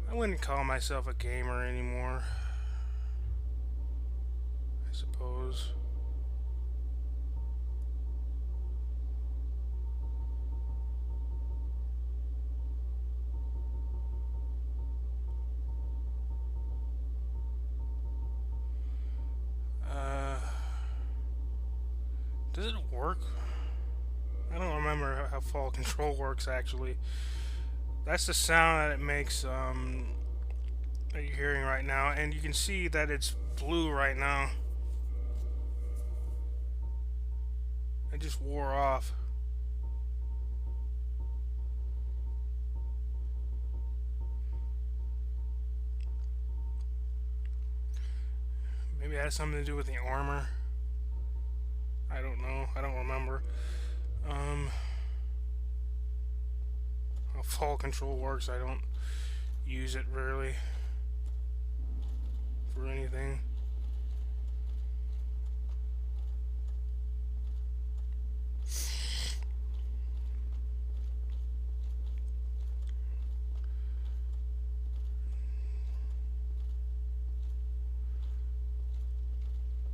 I wouldn't call myself a gamer anymore, I suppose. Does it work? I don't remember how fall control works actually. That's the sound that it makes that you're hearing right now, and you can see that it's blue right now. It just wore off. Maybe it has something to do with the armor. I don't know. I don't remember. How fall control works, I don't use it rarely for anything.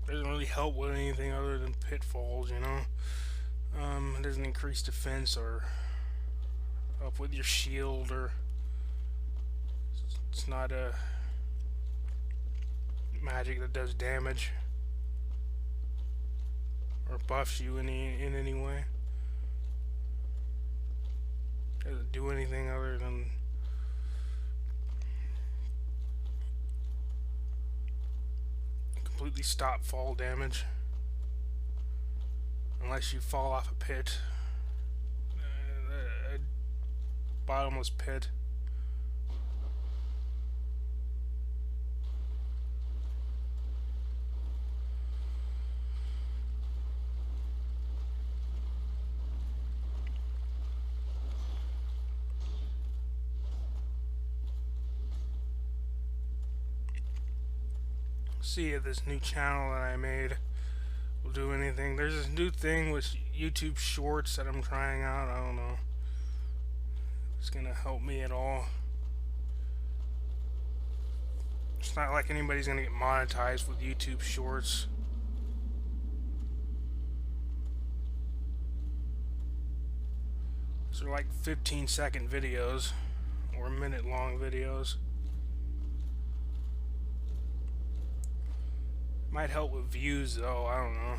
Doesn't really help with anything other than pitfalls, you know. It doesn't increase defense or up with your shield, or it's not a magic that does damage or buffs you in any way. It doesn't do anything other than completely stop fall damage, unless you fall off a pit, a bottomless pit. See if this new channel that I made will do anything. There's this new thing with YouTube Shorts that I'm trying out. I don't know if it's gonna help me at all. It's not like anybody's gonna get monetized with YouTube Shorts. These are like 15-second videos or minute-long videos. Might help with views though, I don't know.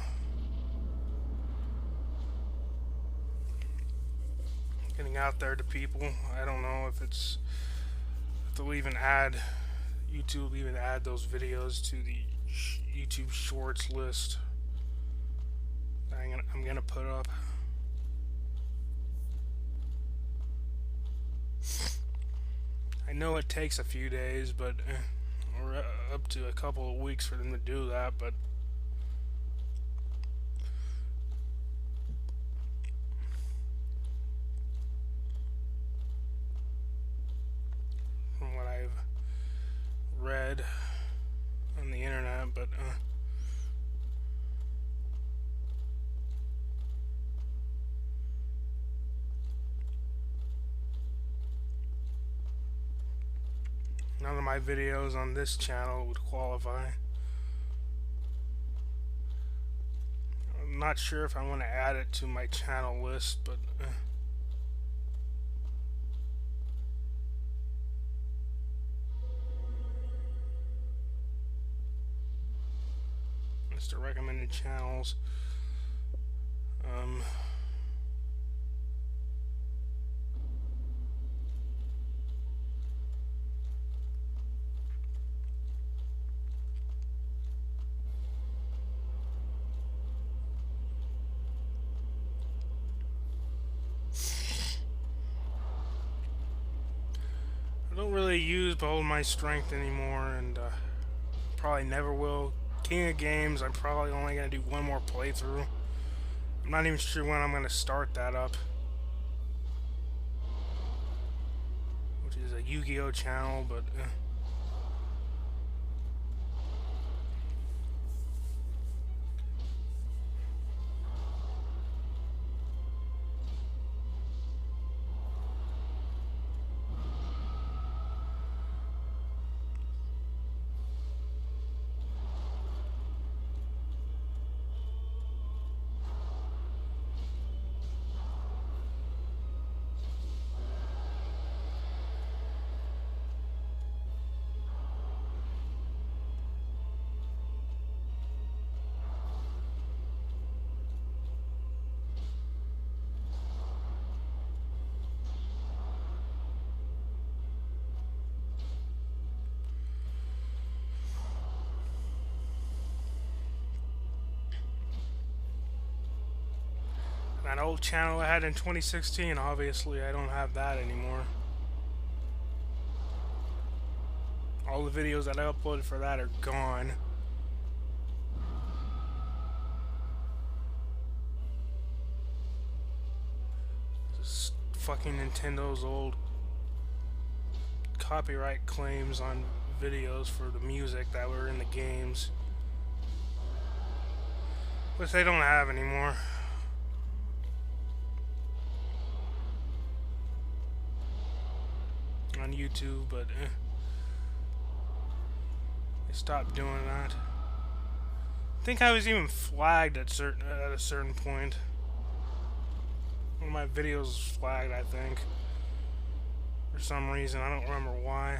Getting out there to people. I don't know if they'll even add, YouTube will even add those videos to the YouTube Shorts list that I'm gonna put up. I know it takes a few days, but or up to a couple of weeks for them to do that, but from what I've read on the internet, but none of my videos on this channel would qualify. I'm not sure if I want to add it to my channel list, but Mr. Recommended Channels. I don't really use Behold My Strength anymore, and probably never will. King of Games, I'm probably only going to do one more playthrough. I'm not even sure when I'm going to start that up. Which is a Yu-Gi-Oh channel, but that old channel I had in 2016, obviously I don't have that anymore. All the videos that I uploaded for that are gone. Just fucking Nintendo's old copyright claims on videos for the music that were in the games, which they don't have anymore. On YouTube, but they stopped doing that. I think I was even flagged at a certain point. One of my videos was flagged, I think, for some reason. I don't remember why.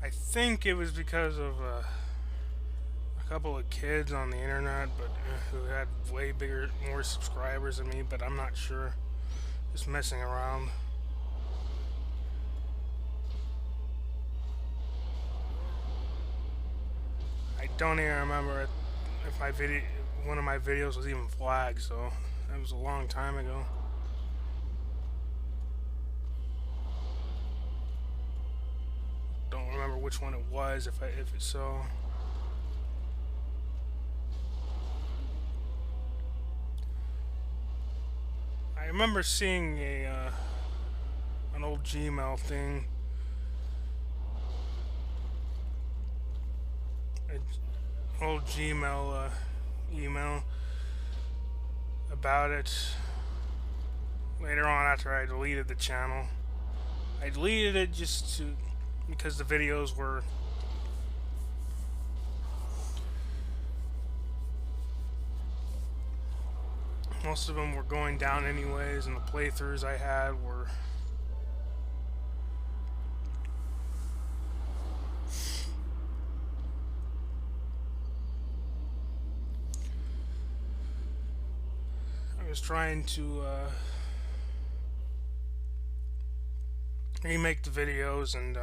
I think it was because of a couple of kids on the internet, but who had way more subscribers than me, but I'm not sure. Just messing around. I don't even remember if one of my videos was even flagged, so that was a long time ago. Don't remember which one it was, if it's so. I remember seeing an old Gmail thing, an old Gmail email about it. Later on, after I deleted the channel, I deleted it because the videos were most of them were going down anyways, and the playthroughs I had were I was trying to remake the videos and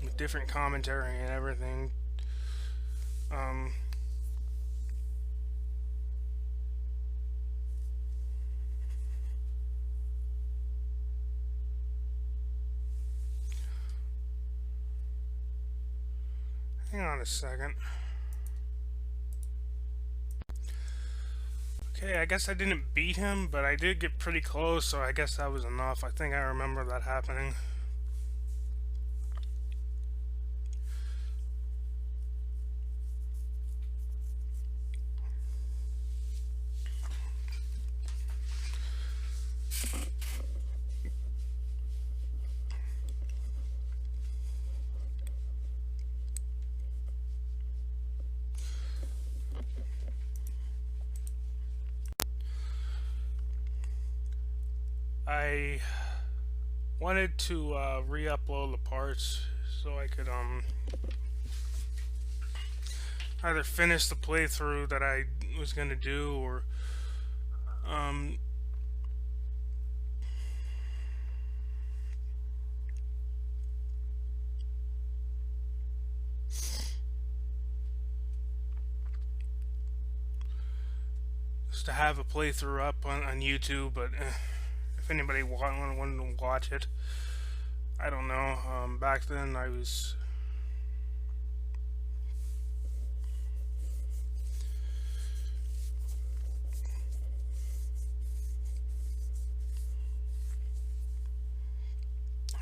with different commentary and everything. Hang on a second. Okay, I guess I didn't beat him, but I did get pretty close, so I guess that was enough. I think I remember that happening. I wanted to re-upload the parts so I could either finish the playthrough that I was gonna do, or just to have a playthrough up on YouTube, but if anybody wanted to watch it, I don't know. Back then I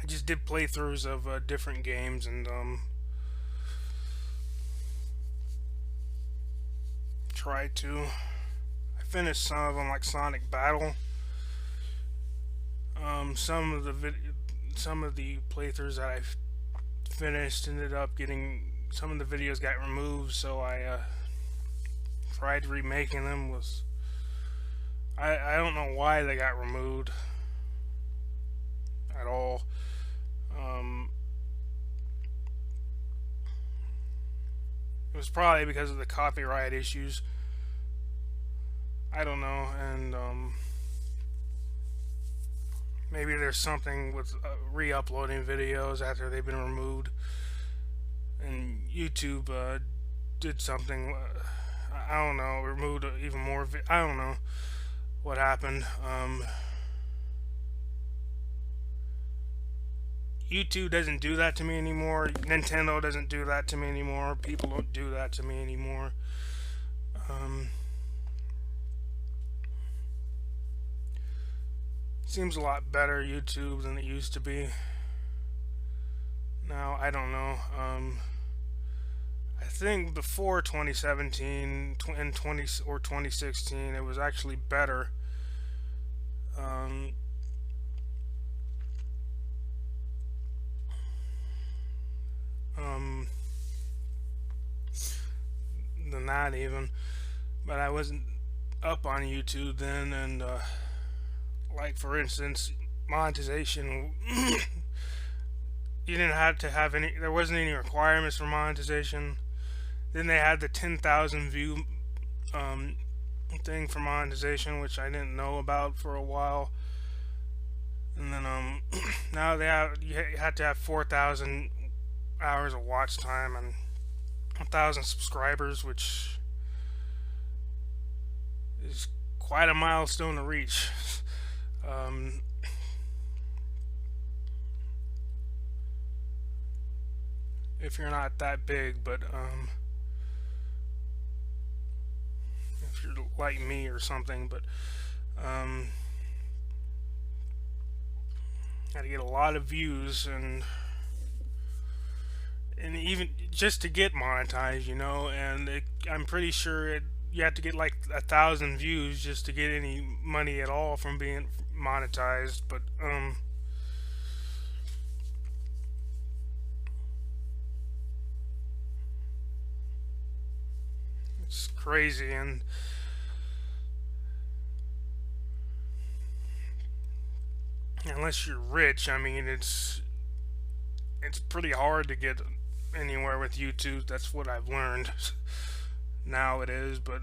just did playthroughs of different games, and tried to. I finished some of them, like Sonic Battle. Some of the playthroughs that I finished ended up getting, some of the videos got removed, so I tried remaking them. I don't know why they got removed at all. It was probably because of the copyright issues. I don't know, and maybe there's something with re-uploading videos after they've been removed, and YouTube did something. I don't know, removed even more. I don't know what happened. YouTube doesn't do that to me anymore. Nintendo doesn't do that to me anymore. People don't do that to me anymore. Seems a lot better, YouTube, than it used to be. Now, I don't know. I think before 2017 and 2016, it was actually better. Than that even, but I wasn't up on YouTube then, and like for instance, monetization. You didn't have to have any. There wasn't any requirements for monetization. Then they had the 10,000 view thing for monetization, which I didn't know about for a while. And then now you had to have 4,000 hours of watch time and 1,000 subscribers, which is quite a milestone to reach. if you're not that big, but if you're like me or something, but got to get a lot of views, and even just to get monetized, you know, and I'm pretty sure you have to get like 1,000 views just to get any money at all from being monetized. But it's crazy, and unless you're rich, I mean, it's pretty hard to get anywhere with YouTube. That's what I've learned. Now it is, but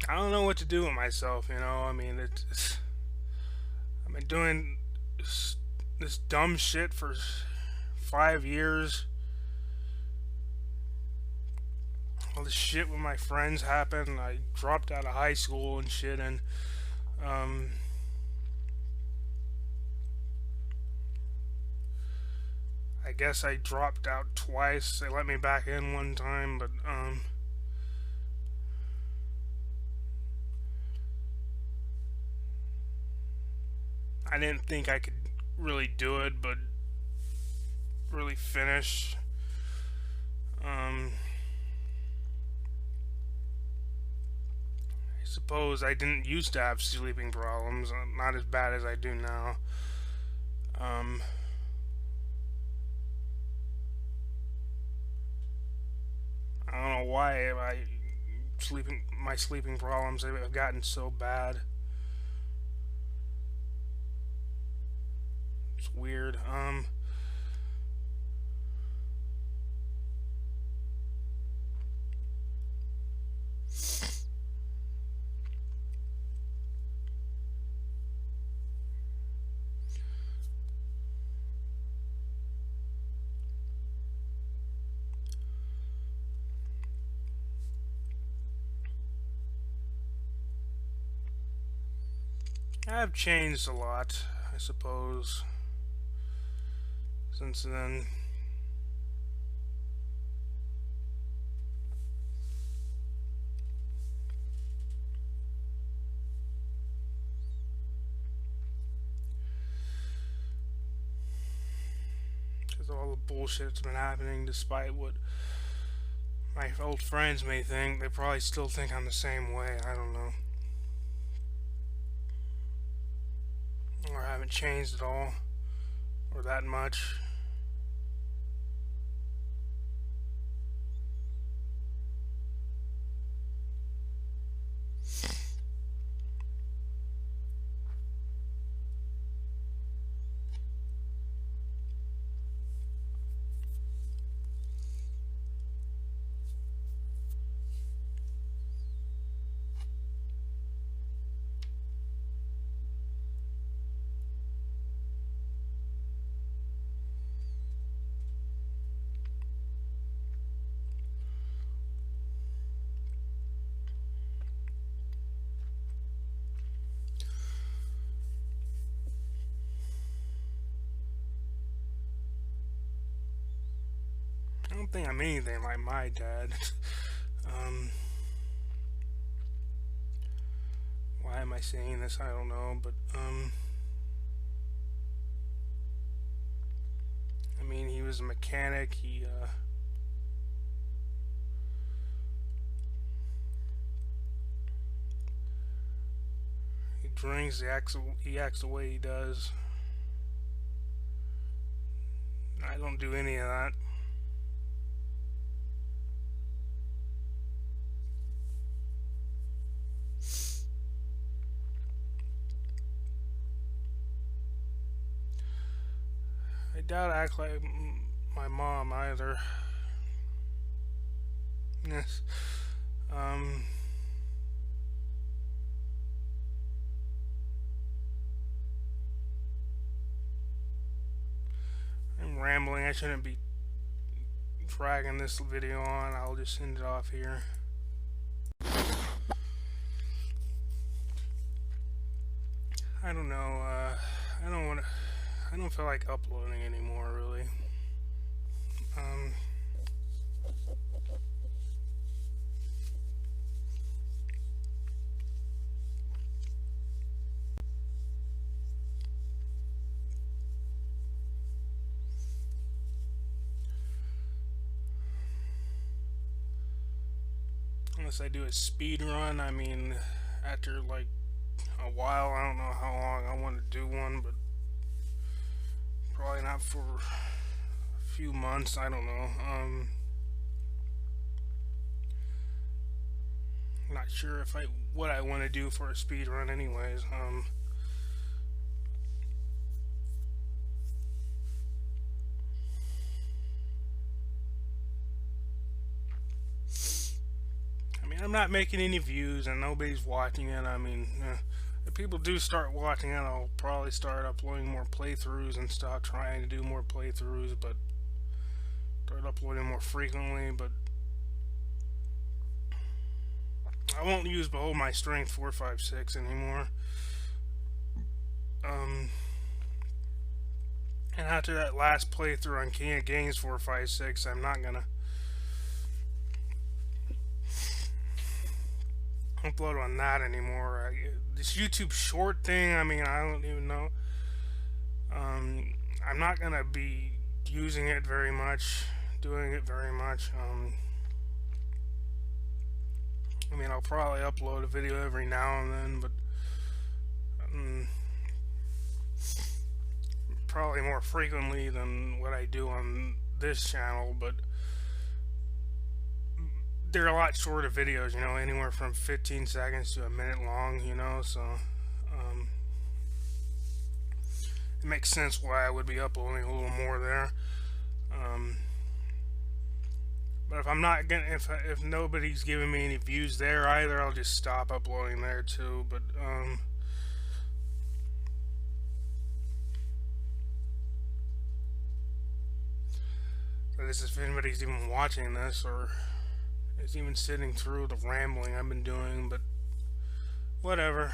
I don't know what to do with myself. You know, I mean, I've been doing this dumb shit for 5 years. All this shit with my friends happened. I dropped out of high school and shit, and um, I guess I dropped out twice. They let me back in one time, but I didn't think I could really do it, but really finish. I suppose I didn't used to have sleeping problems, not as bad as I do now. Um, I don't know why my sleeping problems have gotten so bad. It's weird. I've changed a lot, I suppose, since then. Because all the bullshit that's been happening, despite what my old friends may think, they probably still think I'm the same way. I don't know. Or I haven't changed at all, or that much. I don't think I'm anything like my dad. um, why am I saying this? I don't know, but I mean, he was a mechanic. He drinks. He acts the way he does. I don't do any of that. I doubt I act like my mom either. Yes. Um. I'm rambling. I shouldn't be dragging this video on. I'll just end it off here. I don't know. I don't want to. I don't feel like uploading anymore, really. Um, Unless I do a speed run, I mean, after like a while, I don't know how long I want to do one, but probably not for a few months. I don't know. Not sure if I what I want to do for a speed run, anyways. I mean, I'm not making any views, and nobody's watching it. I mean, if people do start watching it, I'll probably start uploading more playthroughs and start trying to do more playthroughs, but start uploading more frequently. But I won't use Behold My Strength 456 anymore. And after that last playthrough on King of Games 456, I'm not gonna upload on that anymore. This YouTube short thing, I mean, I don't even know. I'm not gonna be using it very much, doing it very much. I mean, I'll probably upload a video every now and then, but probably more frequently than what I do on this channel. But they're a lot shorter videos, you know, anywhere from 15 seconds to a minute long, you know, so it makes sense why I would be uploading a little more there. But if I'm not gonna, if nobody's giving me any views there either, I'll just stop uploading there too. But so this is if anybody's even watching this or is even sitting through the rambling I've been doing. But whatever.